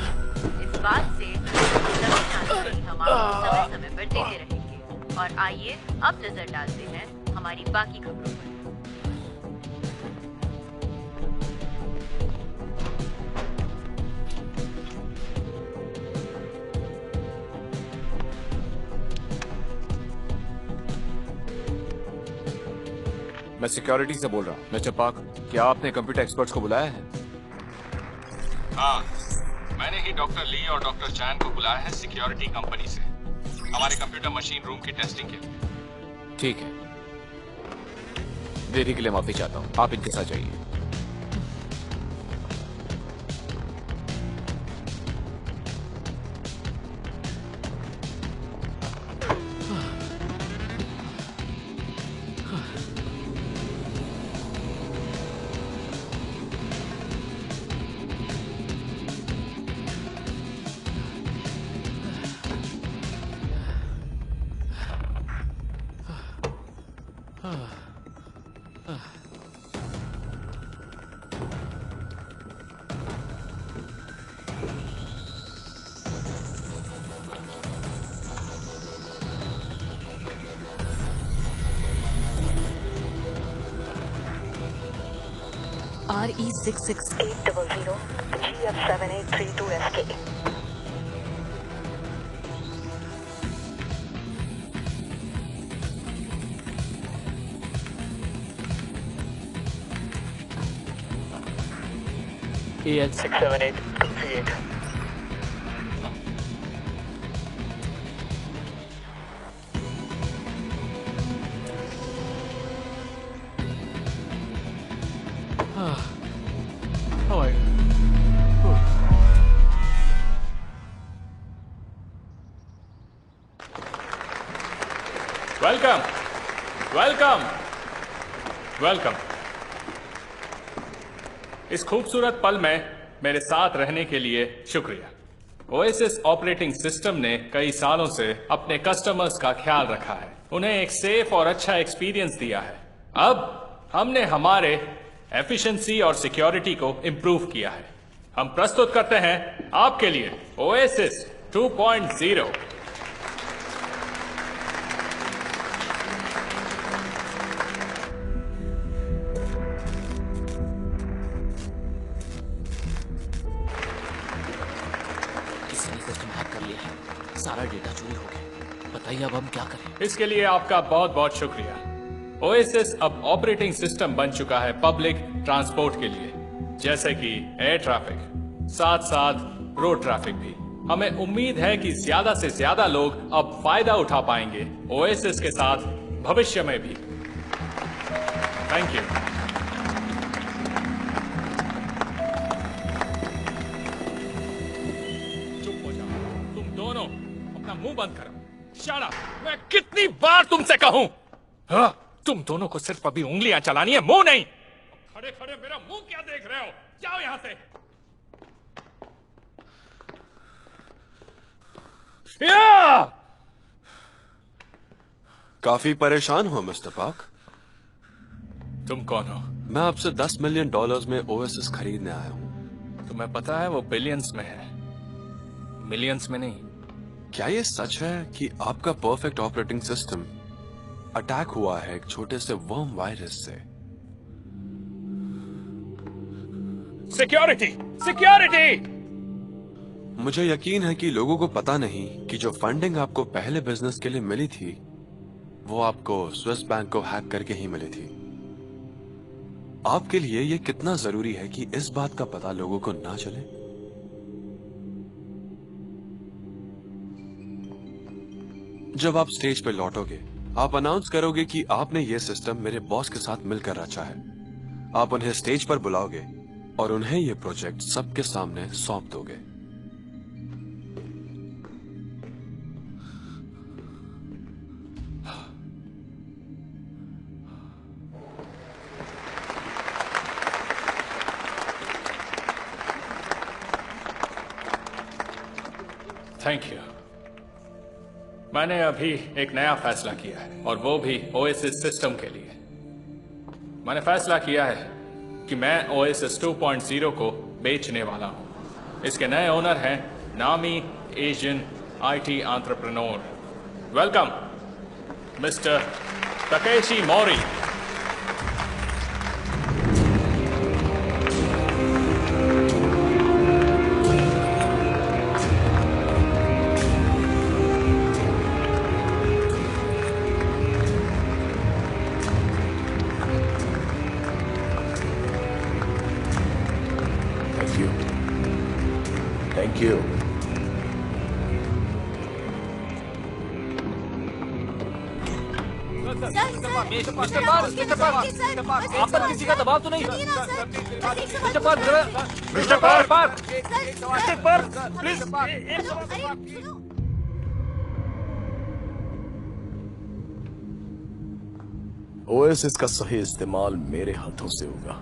इस बात से सभी जानकारी हम आपको समय समय पर देते रहेंगे। और आइए अब नजर डालते हैं हमारी बाकी खबरों पर। मैं सिक्योरिटी से बोल रहा हूँ। मिस्टर पार्क, क्या आपने कंप्यूटर एक्सपर्ट्स को बुलाया है? हाँ, मैंने ही डॉक्टर ली और डॉक्टर चैन को बुलाया है सिक्योरिटी कंपनी से, हमारे कंप्यूटर मशीन रूम की टेस्टिंग के लिए। ठीक है, देरी के लिए माफी चाहता हूँ, आप इनके साथ जाइए। RE66 800 GF7832SK. AH 678238. Oh my God. Welcome welcome welcome. इस खूबसूरत पल में मेरे साथ रहने के लिए शुक्रिया। ओएसिस ऑपरेटिंग सिस्टम ने कई सालों से अपने कस्टमर्स का ख्याल रखा है, उन्हें एक सेफ और अच्छा एक्सपीरियंस दिया है। अब हमने हमारे एफिशिएंसी और सिक्योरिटी को इम्प्रूव किया है। हम प्रस्तुत करते हैं आपके लिए ओएसिस 2.0। सारा डेटा चोरी हो गया। बताइए अब हम क्या करें? इसके लिए आपका बहुत बहुत शुक्रिया। ओएसिस अब ऑपरेटिंग सिस्टम बन चुका है पब्लिक ट्रांसपोर्ट के लिए, जैसे कि एयर ट्रैफिक, साथ साथ रोड ट्रैफिक भी। हमें उम्मीद है कि ज्यादा से ज्यादा लोग अब फायदा उठा पाएंगे ओएसिस के साथ भविष्य में भी। Thank you. मुंह बंद करो। Shut up. मैं कितनी बार तुमसे कहूं? हाँ, तुम दोनों को सिर्फ अभी उंगलियां चलानी है, मुंह नहीं। खड़े खड़े मेरा मुंह क्या देख रहे हो? जाओ यहां से। या! काफी परेशान हो मिस्टर पार्क। तुम कौन हो? मैं आपसे $10 मिलियन में ओएसिस खरीदने आया हूं। तुम्हें पता है वो बिलियंस में है, मिलियंस में नहीं। क्या ये सच है कि आपका परफेक्ट ऑपरेटिंग सिस्टम अटैक हुआ है एक छोटे से वर्म वायरस से? Security, security! मुझे यकीन है कि लोगों को पता नहीं कि जो फंडिंग आपको पहले बिजनेस के लिए मिली थी, वो आपको स्विस बैंक को हैक करके ही मिली थी। आपके लिए ये कितना जरूरी है कि इस बात का पता लोगों को ना चले? जब आप स्टेज पे लौटोगे, आप अनाउंस करोगे कि आपने ये सिस्टम मेरे बॉस के साथ मिलकर रचा है। आप उन्हें स्टेज पर बुलाओगे और उन्हें ये प्रोजेक्ट सबके सामने सौंप दोगे। Thank you. मैंने अभी एक नया फैसला किया है, और वो भी ओएसिस सिस्टम के लिए। मैंने फैसला किया है कि मैं ओएसिस 2.0 को बेचने वाला हूं। इसके नए ओनर हैं नामी Asian IT entrepreneur. Welcome mister Takeshi Mauri. Thank you. Mister park, आप पर किसी का दबाव तो नहीं? Mister park, please. ओएसिस का सही इस्तेमाल मेरे हाथों से होगा।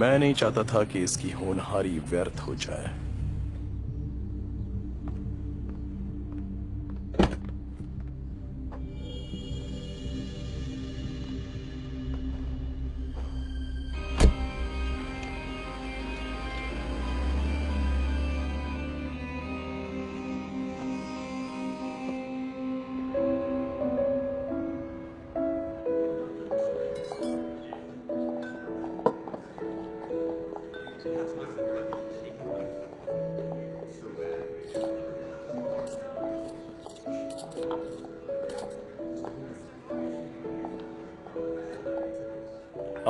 मैं नहीं चाहता था कि इसकी होनहारी व्यर्थ हो जाए।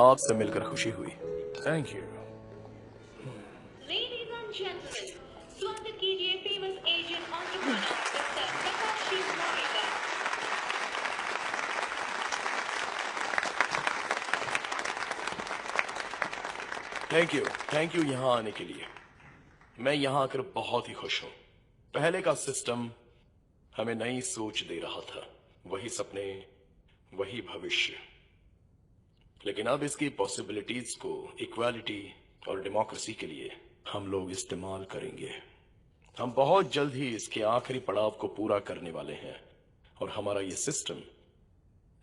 आपसे मिलकर खुशी हुई। Thank you. Ladies and gentlemen, स्वागत कीजिए famous Asian entrepreneur mister Takashi Mori का। थैंक यू यहाँ आने के लिए। मैं यहाँ आकर बहुत ही खुश हूँ। पहले का सिस्टम हमें नई सोच दे रहा था, वही सपने, वही भविष्य। लेकिन अब इसकी पॉसिबिलिटीज को इक्वालिटी और डेमोक्रेसी के लिए हम लोग इस्तेमाल करेंगे। हम बहुत जल्द ही इसके आखिरी पड़ाव को पूरा करने वाले हैं और हमारा ये सिस्टम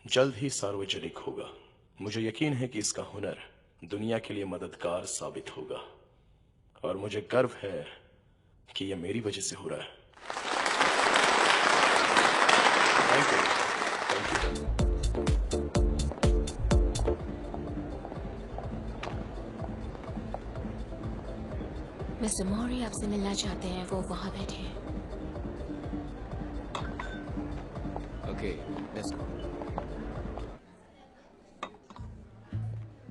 जल्द ही सार्वजनिक होगा। मुझे यकीन है कि इसका हुनर दुनिया के लिए मददगार साबित होगा और मुझे गर्व है कि यह मेरी वजह से हो रहा है। Thank you. मिस्टर मौर्य आपसे मिलना चाहते हैं, वो वहां बैठे हैं। Okay, let's go.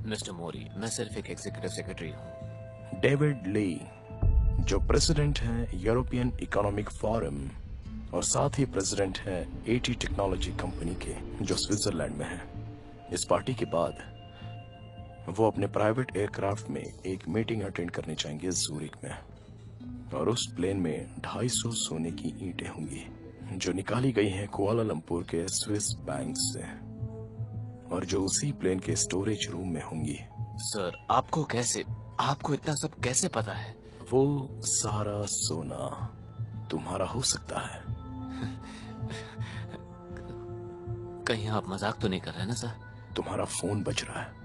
मिस्टर मोरी, मैं सिर्फ एक एग्जीक्यूटिव सेक्रेटरी हूँ। डेविड ली, जो प्रेसिडेंट हैं यूरोपियन इकोनॉमिक फोरम और साथ ही प्रेसिडेंट हैं एटी टेक्नोलॉजी कंपनी के, जो स्विट्जरलैंड में है। इस पार्टी के बाद वो अपने प्राइवेट एयरक्राफ्ट में एक मीटिंग अटेंड करने जाएंगे ज़ूरिक में, और उस प्लेन में 250 सोने की ईंटें होंगी जो निकाली गई हैं कुआलालंपुर के स्विस बैंक से, और जो उसी प्लेन के स्टोरेज रूम में होंगी। सर, आपको इतना सब कैसे पता है? वो सारा सोना तुम्हारा हो सकता है। कहीं आप मजाक तो नहीं कर रहे ना सर? तुम्हारा फोन बज रहा है।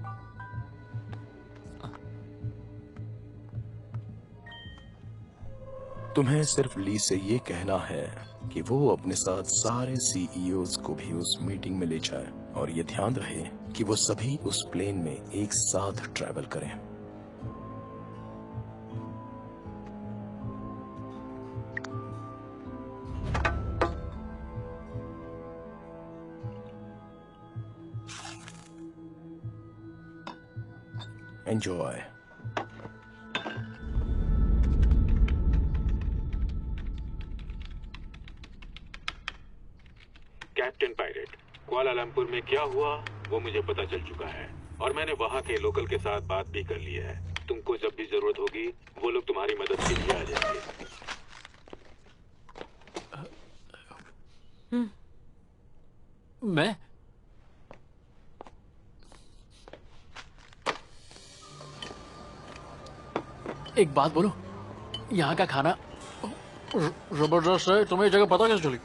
तुम्हें सिर्फ ली से ये कहना है कि वो अपने साथ सारे सीईओज को भी उस मीटिंग में ले जाए, और ये ध्यान रहे कि वो सभी उस प्लेन में एक साथ ट्रैवल करें। एंजॉय। कैप्टन पायरेट, कुआलालंपुर में क्या हुआ वो मुझे पता चल चुका है, और मैंने वहाँ के लोकल के साथ बात भी कर ली है। तुमको जब भी जरूरत होगी वो लोग तुम्हारी मदद के लिए आ जाएंगे। मैं एक बात बोलूं, यहाँ का खाना जबरदस्त है। तुम्हें ये जगह पता कैसे चली?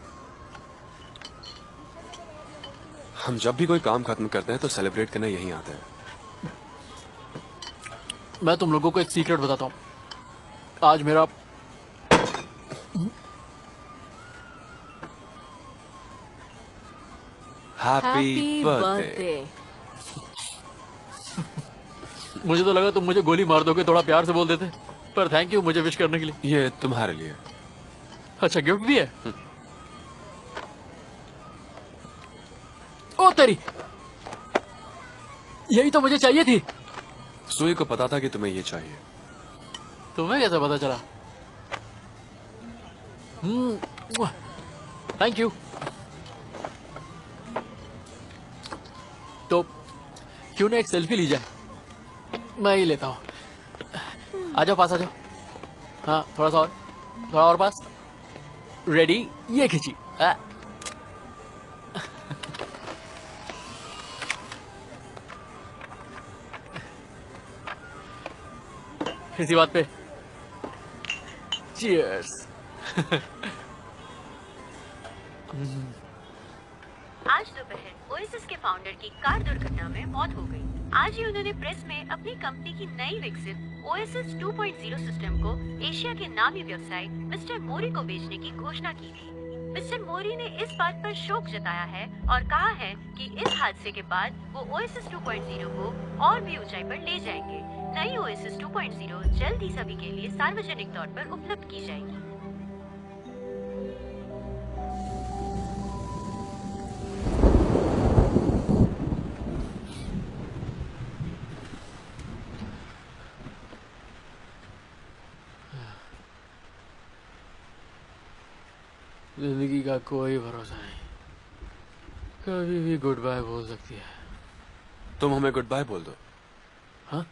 हम जब भी कोई काम खत्म करते हैं तो सेलिब्रेट करने यहीं आते हैं। मैं तुम लोगों को एक सीक्रेट बताता हूँ। आज मेरा हैप्पी बर्थडे। मुझे तो लगा तुम मुझे गोली मार दोगे, थोड़ा प्यार से बोल देते, पर थैंक यू मुझे विश करने के लिए। ये तुम्हारे लिए। अच्छा, गिफ्ट भी है? ओ तेरी, यही तो मुझे चाहिए थी। सुई को पता था कि तुम्हें ये चाहिए। तुम्हें कैसे पता चला? Thank you. तो क्यों ना एक सेल्फी ली जाए? मैं ही लेता हूँ। आ जाओ, पास आ जाओ। हाँ, थोड़ा और पास। रेडी? ये खींची। इसी बात पे चीयर्स। आज दोपहर ओएसिस के फाउंडर की कार दुर्घटना में मौत हो गई। आज ही उन्होंने प्रेस में अपनी कंपनी की नई विकसित ओएसिस 2.0 सिस्टम को एशिया के नामी व्यवसायी मिस्टर मोरी को बेचने की घोषणा की थी। मिस्टर मोरी ने इस बात पर शोक जताया है और कहा है कि इस हादसे के बाद वो ओएसिस 2.0 को और भी ऊंचाई पर ले जाएंगे। नई ओएसएस 2.0 जल्द ही सभी के लिए सार्वजनिक तौर पर उपलब्ध की जाएगी। जिंदगी का कोई भरोसा नहीं, कभी भी गुड बाय बोल सकती है। तुम हमें गुड बाय बोल दो। हाँ?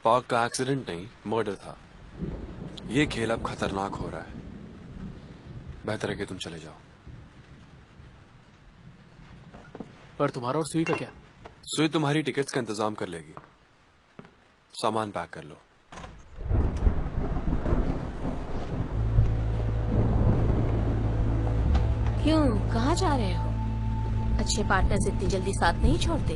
पार्क का एक्सीडेंट नहीं, मर्डर था। ये खेल अब खतरनाक हो रहा है। बेहतर है कि तुम चले जाओ। पर तुम्हारा और सुई का क्या? सुई तुम्हारी टिकट्स का इंतजाम कर लेगी। सामान पैक कर लो। क्यों, कहाँ जा रहे हो? अच्छे पार्टनर्स इतनी जल्दी साथ नहीं छोड़ते।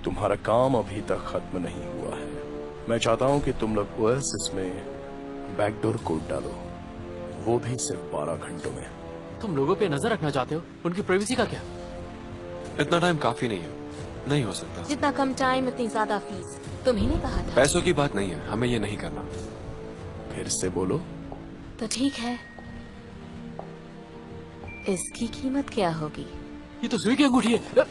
तुम्हारा काम अभी तक खत्म नहीं हुआ है। मैं चाहता हूँ कि तुम लोग ओएसिस में बैकडोर कोड डालो, वो भी सिर्फ 12 घंटों में। तुम लोगों पे नजर रखना चाहते हो, उनकी प्राइवेसी का क्या? इतना टाइम काफी नहीं है, नहीं हो सकता। जितना कम टाइम उतनी ज्यादा फीस, तुम्ही ने कहा था। पैसों की बात नहीं है, हमें ये नहीं करना। फिर से बोलो। तो ठीक है, इसकी कीमत क्या होगी? ये तो सुई की अंगूठी है।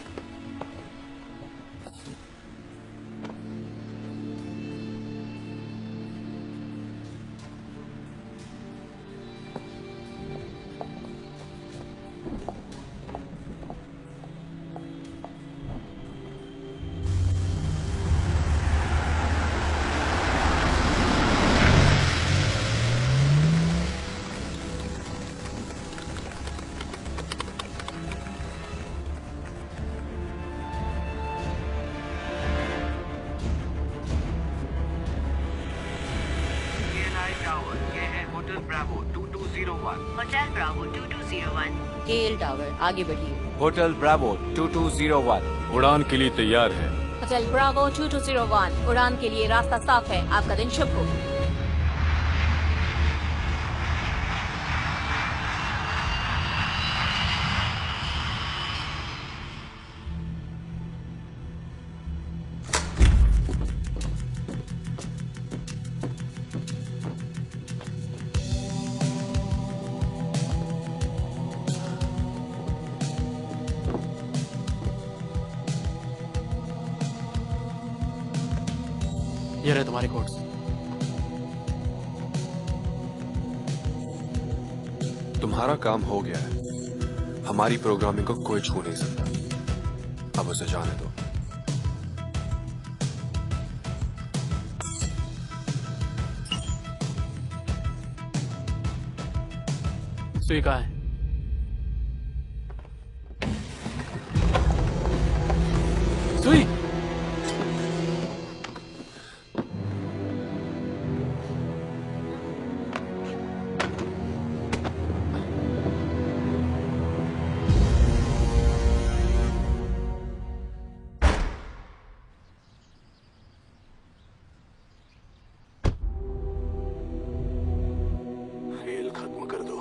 Hotel Bravo 2201। केएल टावर, आगे बढ़िए। होटल ब्रावो 2201 उड़ान के लिए तैयार है। होटल ब्रावो 2201, उड़ान के लिए रास्ता साफ है। आपका दिन शुभ हो। ये रहे तुम्हारे कोड्स। तुम्हारा काम हो गया है। हमारी प्रोग्रामिंग को कोई छू नहीं सकता। अब उसे जाने दो। सुई कहाँ है? सुई! खेल खत्म कर दो।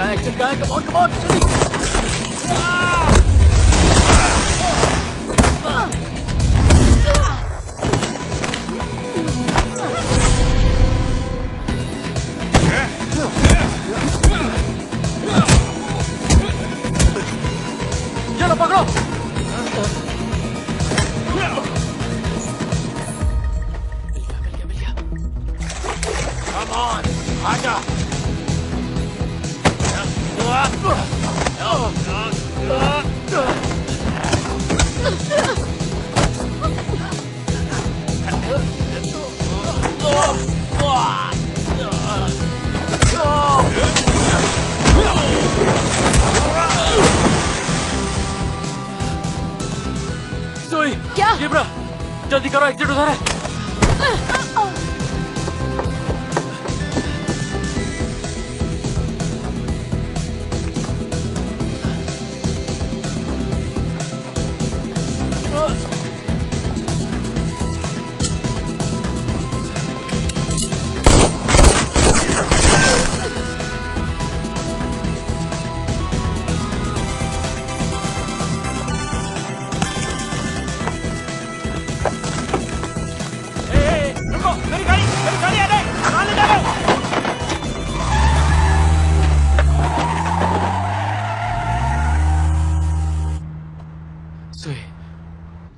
Exit guy, come on, jolly! आजा। सुई, क्या? लिब्रा, जल्दी करो, एग्जिट उधर है।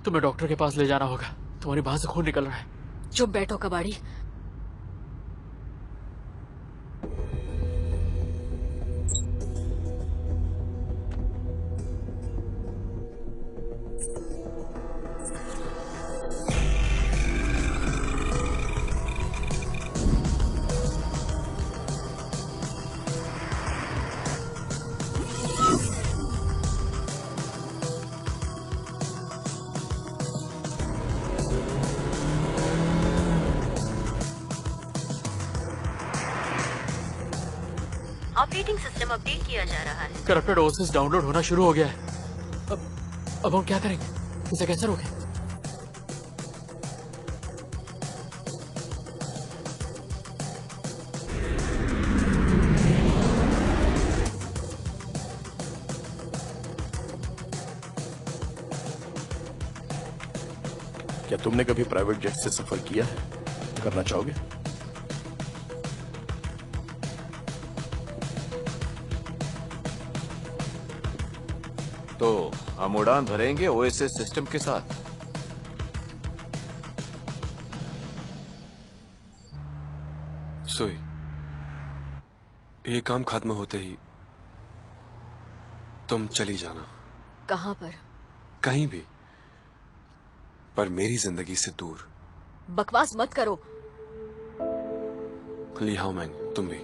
तुम्हें डॉक्टर के पास ले जाना होगा, तुम्हारी बाह से खून निकल रहा है। चुप बैठो कबाड़ी। ऑपरेटिंग सिस्टम अपडेट किया जा रहा है। करप्टेड ओएसएस डाउनलोड होना शुरू हो गया है। अब हम क्या करेंगे? इसे कैसे रोकें? क्या तुमने कभी प्राइवेट जेट से सफर किया है? करना चाहोगे? तो हम उड़ान भरेंगे ओएसएस सिस्टम के साथ। सोई, ये काम खत्म होते ही तुम चली जाना। कहाँ पर? कहीं भी, पर मेरी जिंदगी से दूर। बकवास मत करो। ली हाओ मैंग, तुम भी।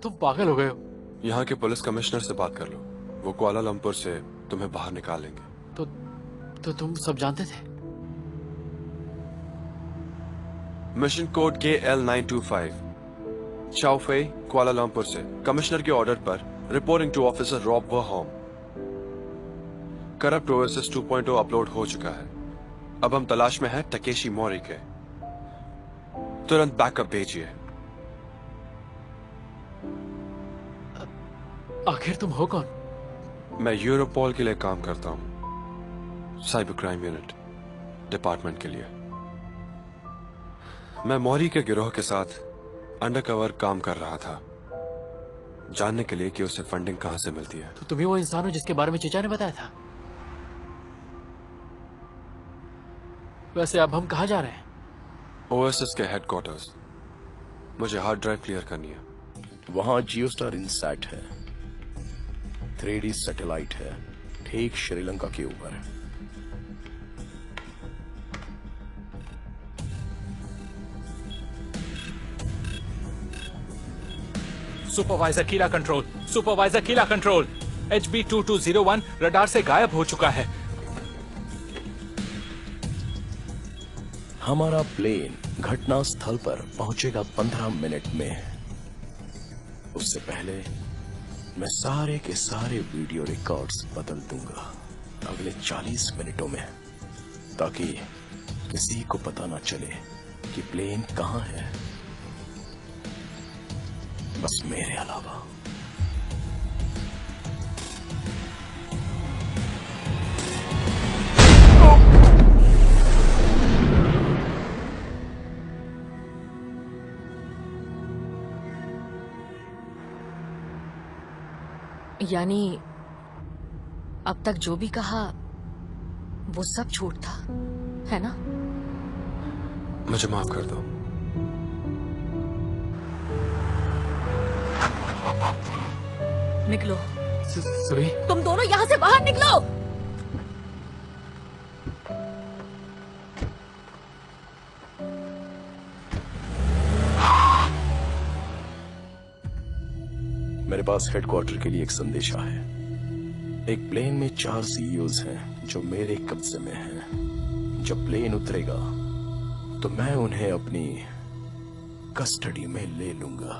तुम पागल हो गए हो। यहाँ के पुलिस कमिश्नर से बात कर लो, वो कुआलालंपुर से तुम्हें बाहर निकालेंगे। तो तुम सब जानते थे? मिशन कोड KL925 चाओफे कुआलालंपुर से कमिश्नर के ऑर्डर पर रिपोर्टिंग टू ऑफिसर रॉब वर्होम। करप्ट ओएसएस 2.0 अपलोड हो चुका है। अब हम तलाश में हैं टकेशी मोरी के। तुरंत बैकअप भेजिए। आखिर तुम हो कौन? मैं यूरोपोल के लिए काम करता हूं, साइबर क्राइम यूनिट डिपार्टमेंट के लिए। मैं मौरी के गिरोह के साथ अंडरकवर काम कर रहा था, जानने के लिए कि उसे फंडिंग कहां से मिलती है। तो तुम ही वो इंसान हो जिसके बारे में चीचा ने बताया था? वैसे अब हम कहां जा रहे हैं? ओएसएस के हेडक्वार्टर्स। मुझे हार्ड ड्राइव क्लियर करनी है। वहां जियोस्टार इनसैट है, 3D सैटेलाइट है, ठीक श्रीलंका के ऊपर। सुपरवाइजर कीला कंट्रोल, सुपरवाइजर कीला कंट्रोल, HB2201 रडार से गायब हो चुका है। हमारा प्लेन घटना स्थल पर पहुंचेगा 15 मिनट में। उससे पहले मैं सारे के सारे वीडियो रिकॉर्ड्स बदल दूंगा अगले 40 मिनटों में, ताकि किसी को पता ना चले कि प्लेन कहां है, बस मेरे अलावा। यानी अब तक जो भी कहा वो सब झूठ था, है ना? मुझे माफ कर दो। निकलो। सुई, तुम दोनों यहाँ से बाहर निकलो। मेरे पास हेडक्वार्टर के लिए एक संदेशा है। एक प्लेन में 4 सीईओज हैं जो मेरे कब्जे में हैं। जब प्लेन उतरेगा तो मैं उन्हें अपनी कस्टडी में ले लूंगा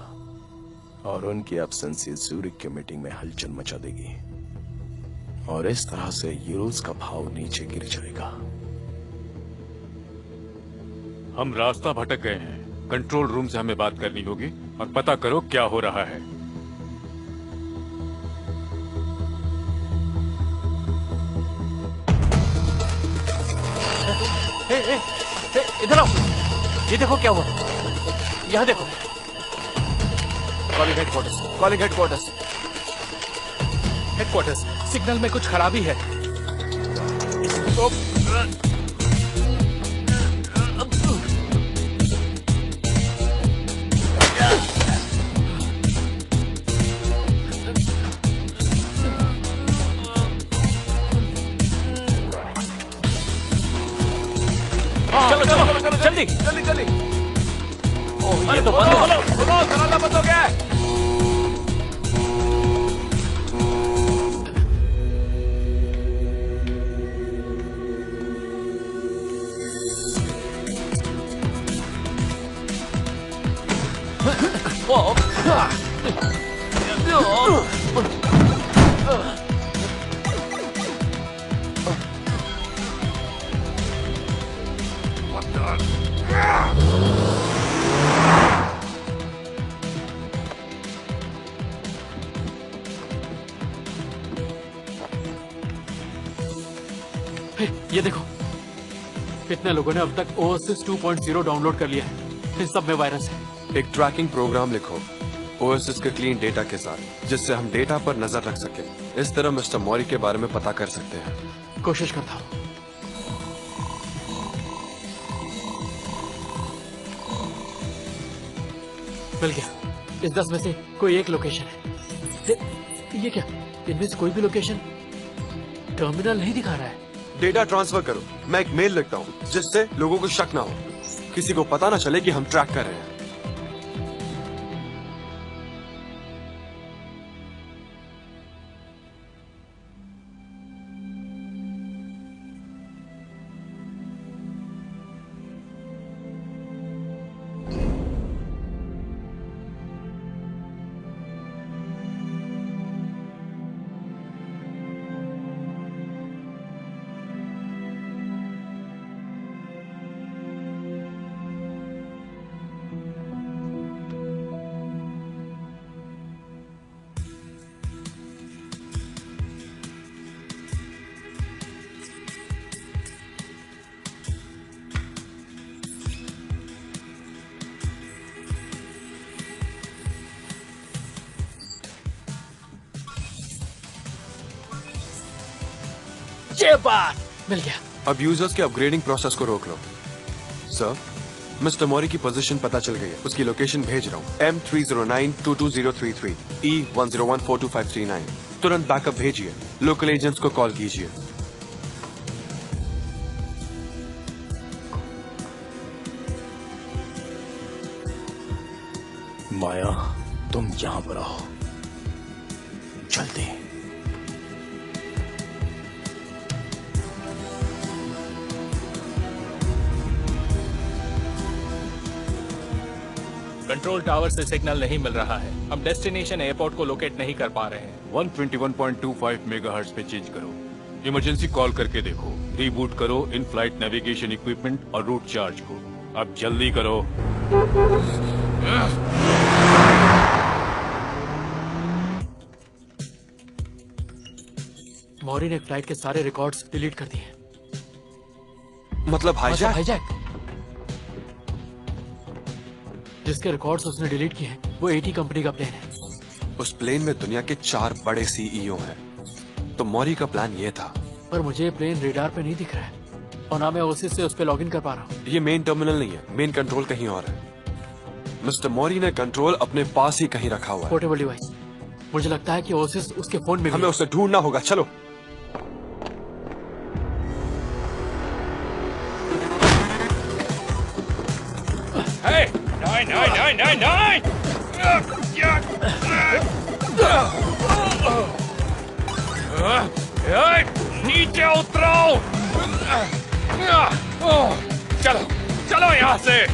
और उनकी एब्सेंस ज़ूरिक की मीटिंग में हलचल मचा देगी और इस तरह से यूरोज का भाव नीचे गिर जाएगा। हम रास्ता भटक गए हैं। कंट्रोल रूम से हमें बात करनी होगी और पता करो क्या हो रहा है। इधर आओ, ये देखो क्या हुआ। यहाँ देखो। Calling headquarters, calling headquarters. Headquarters, signal में कुछ खराबी है। चलो चलो जल्दी जल्दी जल्दी। ओह, ये तो बंद हो गया। दरवाजा बंद हो गया है। ये देखो, कितने लोगों ने अब तक ओएसिस 2.0 डाउनलोड कर लिया है। इन सब में वायरस है। एक ट्रैकिंग प्रोग्राम लिखो ओएसिस के क्लीन डेटा के साथ, जिससे हम डेटा पर नजर रख सके। इस तरह मिस्टर मौरी के बारे में पता कर सकते हैं। कोशिश करता हूँ। मिल गया। इस 10 में से कोई एक लोकेशन है। ये क्या, इनमें से कोई भी लोकेशन टर्मिनल नहीं दिखा रहा है। डेटा ट्रांसफर करो। मैं एक मेल लिखता हूँ जिससे लोगों को शक ना हो, किसी को पता ना चले कि हम ट्रैक कर रहे हैं। मिल गया। अब यूजर्स के अपग्रेडिंग प्रोसेस को रोक लो। सर, मिस्टर मौरी की पोजीशन पता चल गई है। उसकी लोकेशन भेज रहा हूँ। M309220033 E101425339। तुरंत बैकअप भेजिए। लोकल एजेंट्स को कॉल कीजिए। माया, तुम यहाँ पर आओ जल्दी। कंट्रोल टावर से सिग्नल नहीं मिल रहा है। हम डेस्टिनेशन एयरपोर्ट को लोकेट नहीं कर पा रहे हैं। 121.25 मेगाहर्ट्ज पे चेंज करो। इमरजेंसी कॉल करके देखो। रीबूट करो इन फ्लाइट नेविगेशन इक्विपमेंट और रूट चार्ज को। अब जल्दी करो। मौरी ने फ्लाइट के सारे रिकॉर्ड्स डिलीट कर दिए। मतलब हाईजैक? जिसके रिकॉर्ड्स उसने डिलीट किए हैं वो AT कंपनी का प्लेन है। उस प्लेन में दुनिया के 4 बड़े सीईओ हैं। तो मौरी का प्लान ये था। पर मुझे ये प्लेन रेडार पे नहीं दिख रहा है और ना मैं ओएसिस से उस पे लॉगिन कर पा रहा हूँ। ये मेन टर्मिनल नहीं है, मेन कंट्रोल कहीं और है। मिस्टर मौरी ने कंट्रोल अपने पास ही कहीं रखा हुआ है। Portable device. मुझे लगता है कि ओसिस उसके फोन में भी हमें उसे ढूंढना होगा, चलो। Hey! Nein, nein, nein, nein, nein! नीचे उतरो! चलो, चलो यहाँ से!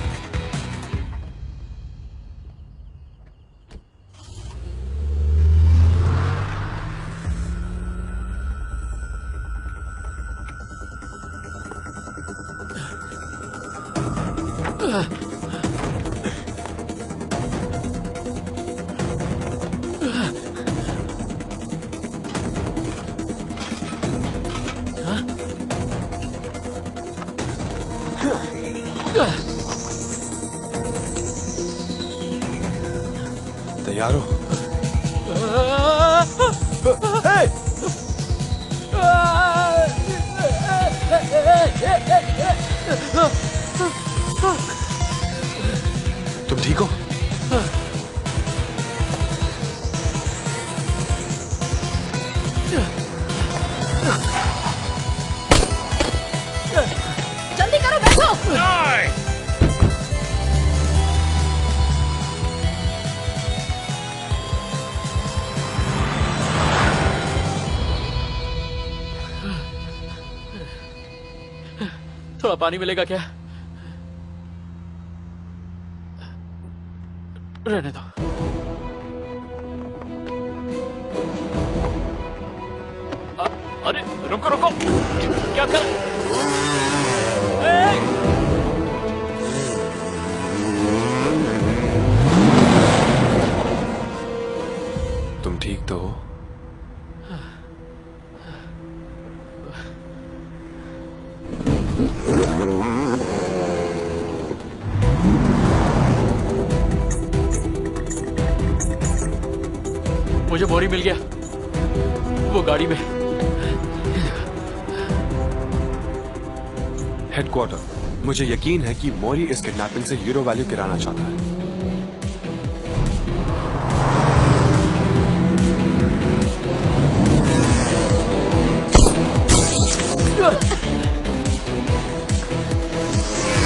तैयार हो? तुम ठीक हो? जल्दी करो, बैठो। थोड़ा पानी मिलेगा क्या? रहने दो। अरे रुको रुको, क्या कर? तुम ठीक तो हो? मुझे बोरी मिल गया, वो गाड़ी में। हेडक्वार्टर, मुझे यकीन है कि मोरी इस किडनैपिंग से यूरो वैल्यू गिराना चाहता है।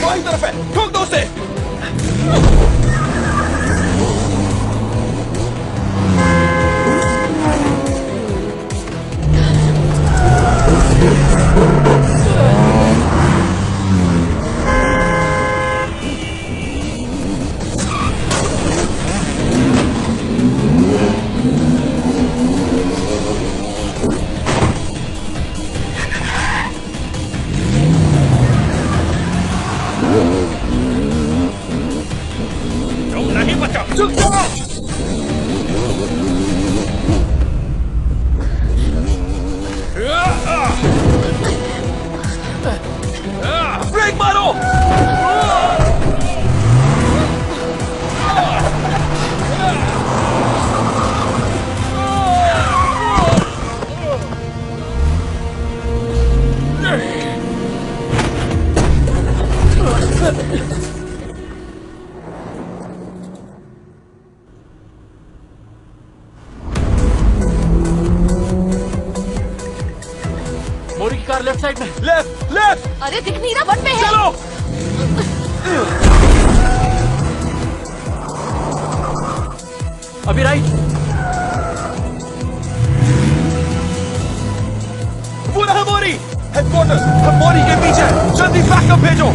बाईं तरफ है, ठोक दो उसे। ब्रेक मारो! मोरी की कार लेफ्ट साइड में। Left left. अरे दिख नहीं रहा, वन में है। चलो। अभी राइट। वो रहा मोरी। हेडक्वार्टर, हम मोरी के पीछे, जल्दी बैकअप भेजो।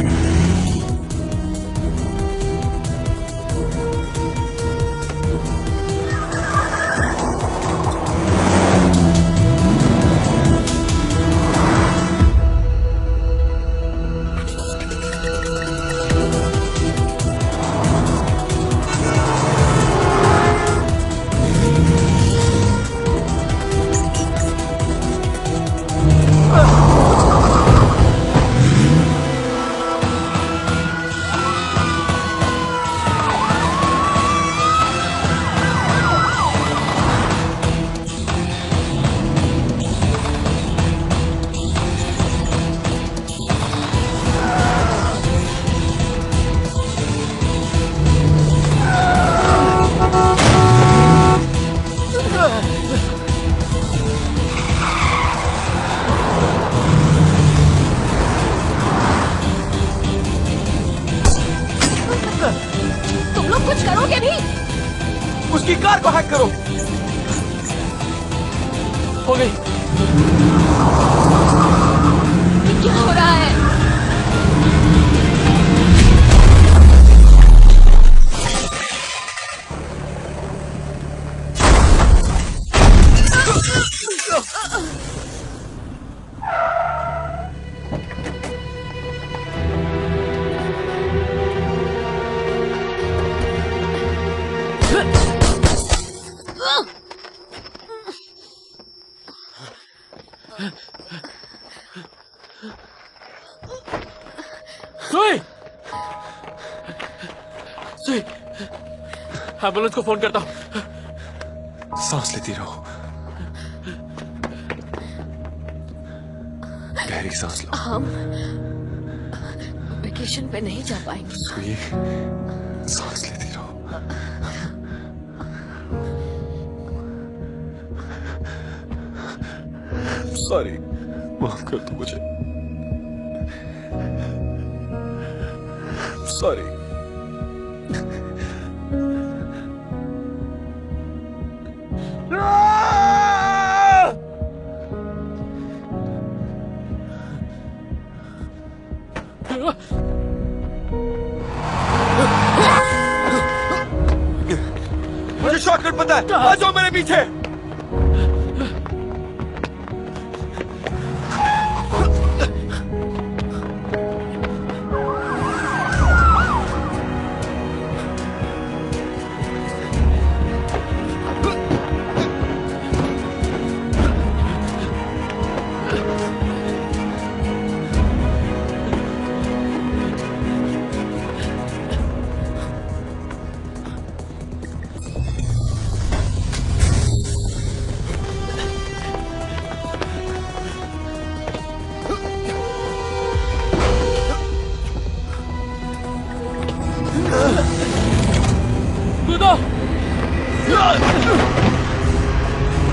उसकी कार को हैक करो। हो गई। क्या हो रहा है? सुई, सुई, एम्बुलेंस को फोन करता हूँ। सांस लेती रहो, गहरी सांस लो। हम वेकेशन पे नहीं जा पाएंगे। सुई, सांस लेती रहो। सॉरी, माफ कर दो मुझे। सॉरी। मुझे शॉर्टकट पता है, आ जाओ मेरे पीछे।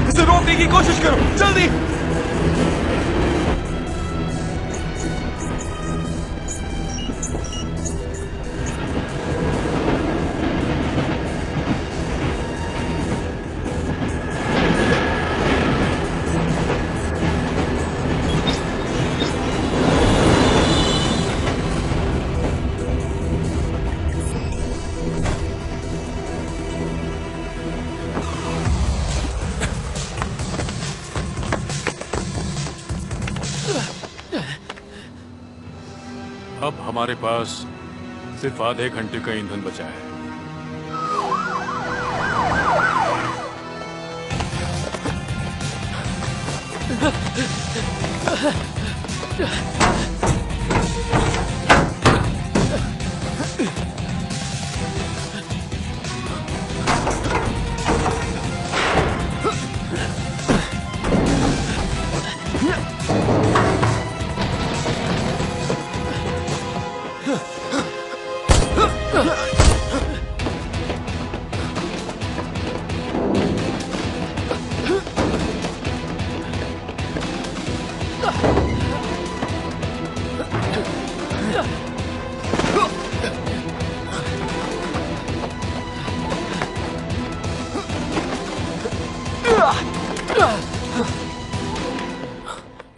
इसे रोकने की कोशिश करो, जल्दी। अब हमारे पास सिर्फ आधे घंटे का ईंधन बचा है।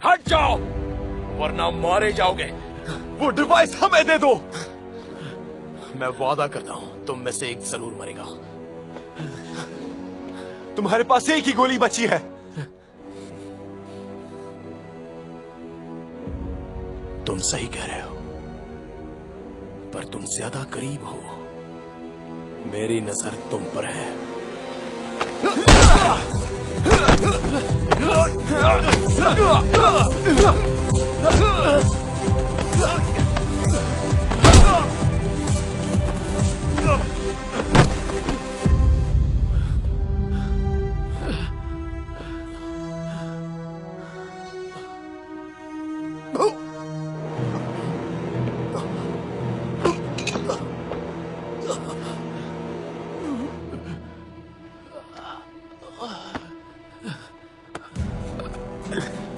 हट जाओ, वरना मारे जाओगे। वो डिवाइस हमें दे दो। मैं वादा करता हूं तुम में से एक जरूर मरेगा। तुम्हारे पास एक ही गोली बची है। तुम सही कह रहे हो, पर तुम ज्यादा करीब हो। मेरी नजर तुम पर है।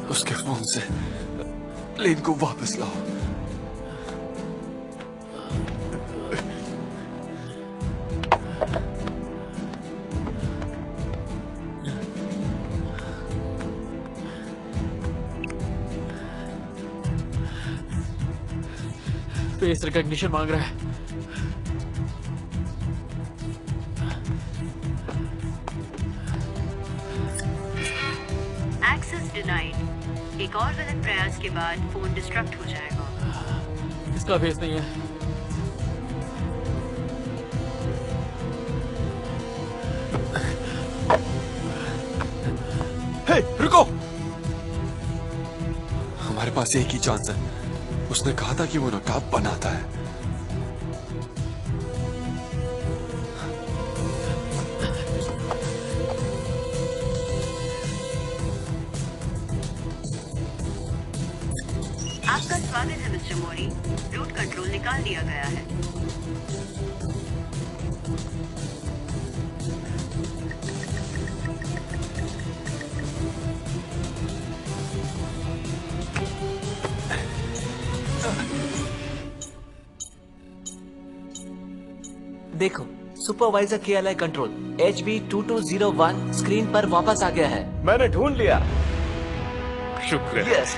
उसके फोन से लेन को वापस लाओ। फेस रिकॉग्निशन मांग रहा है। Access denied. एक और गलत प्रयास के बाद फोन डिस्ट्रक्ट हो जाएगा। इसका फेस नहीं है। हे, रुको! हमारे पास एक ही चांस है। उसने कहा था कि वो नकाब बनाता है। आपका स्वागत है मिस्टर मोरी। रूट कंट्रोल निकाल दिया गया है। देखो, supervisor KLI control HB2201 screen पर वापस आ गया है। मैंने ढूंढ लिया। शुक्र है। यस।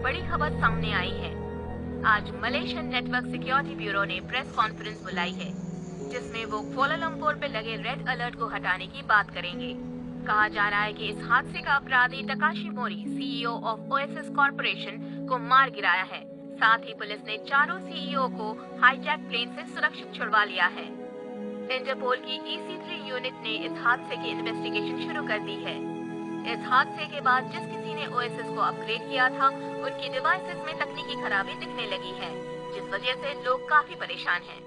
बड़ी खबर सामने आई है। आज मलेशियन नेटवर्क सिक्योरिटी ब्यूरो ने प्रेस कॉन्फ्रेंस बुलाई है, जिसमें वो कुआलालंपुर पे लगे रेड अलर्ट को हटाने की बात करेंगे। कहा जा रहा है कि इस हादसे का अपराधी Takeshi Mori, CEO of OSS corporation, को मार गिराया है। साथ ही पुलिस ने चारों CEO को हाईजैक प्लेन से सुरक्षित छुड़वा लिया है। इंटरपोल की EC3 यूनिट ने इस हादसे की इन्वेस्टिगेशन शुरू कर दी है। इस हादसे के बाद जिस किसी ने ओएसएस को अपग्रेड किया था, उनकी डिवाइसेस में तकनीकी खराबी दिखने लगी है, जिस वजह से लोग काफी परेशान हैं।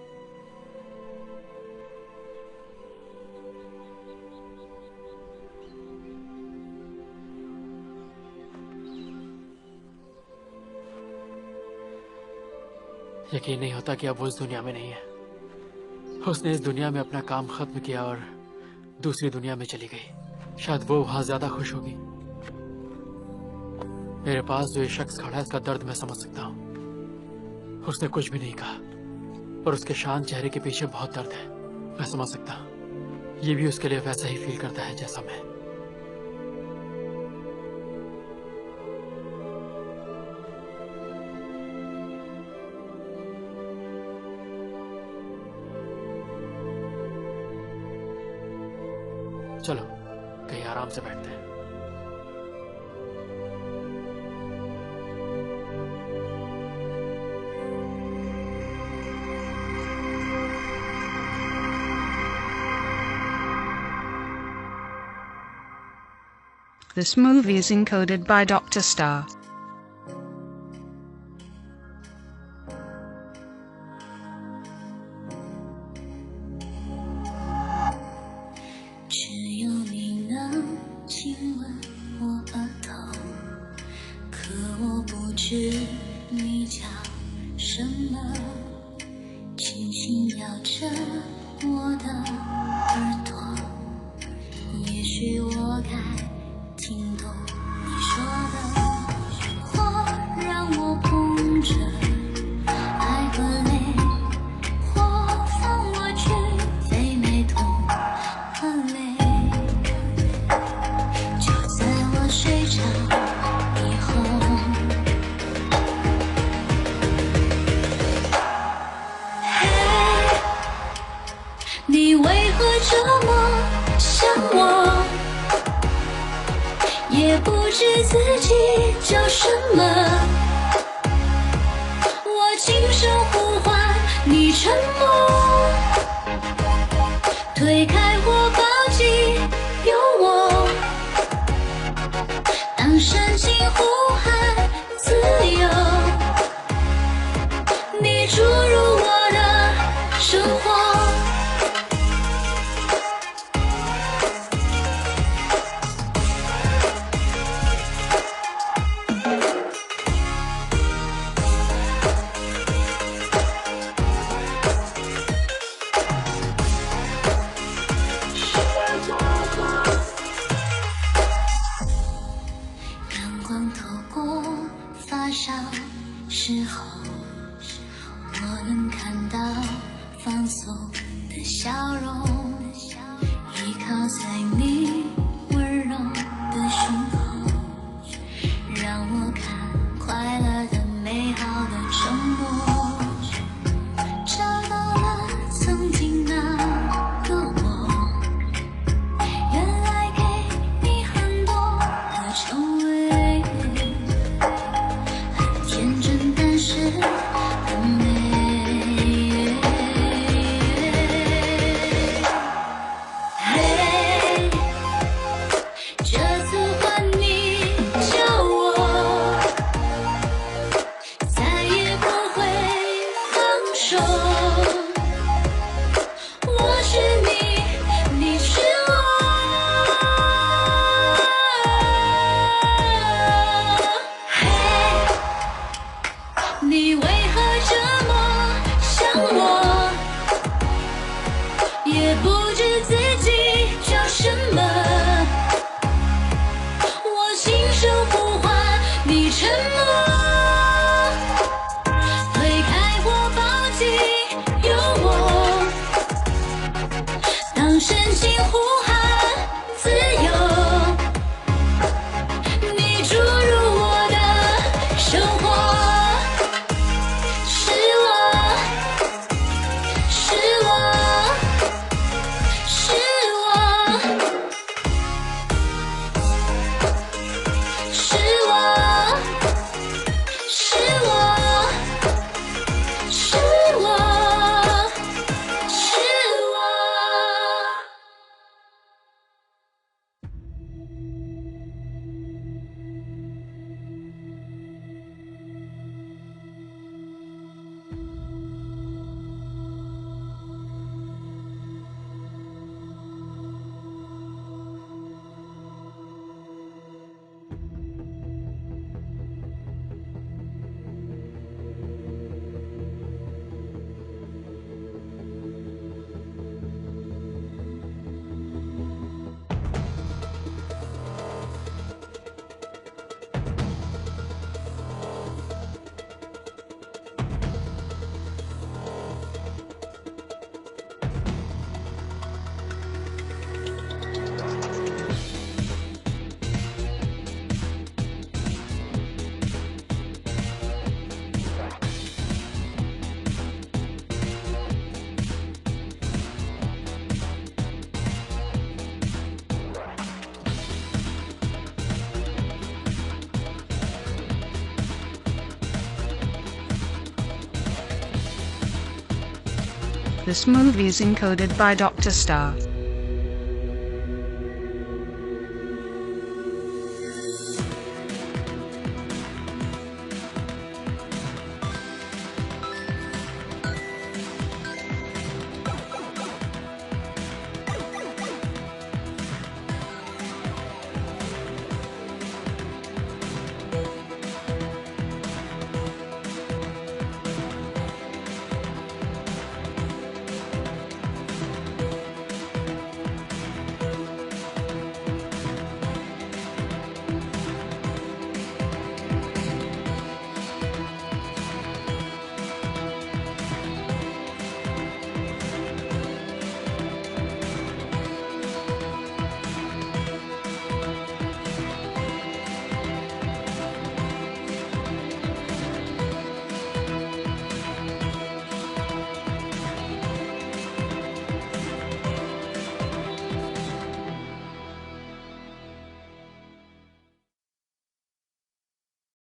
यकीन नहीं होता कि अब वो इस दुनिया में नहीं है। उसने इस दुनिया में अपना काम खत्म किया और दूसरी दुनिया में चली गई। शायद वो वहां ज्यादा खुश होगी। मेरे पास जो ये शख्स खड़ा है, इसका दर्द मैं समझ सकता हूँ। उसने कुछ भी नहीं कहा और उसके शांत चेहरे के पीछे बहुत दर्द है। मैं समझ सकता हूँ। ये भी उसके लिए वैसा ही फील करता है जैसा मैं। चलो कहीं आराम से बैठते हैं। This movie is encoded by Dr. Star. 发烧时候，我能看到放松的笑容，依靠在你温柔的胸口，让我看快乐的美好的周末。找到了曾经那个我，原来给你很多的成为，很天真但是很美。嘿，这次换你叫我，再也不会放手。我是你，你是我。嘿，你为何这么想我？也不知自己叫什么。我轻声呼唤你沉默，推开或抱紧有我。当深情呼喊自由，你注入我的生活。是我，是我，是我，是我，是我，是我，是我。This movie is encoded by Dr. Star.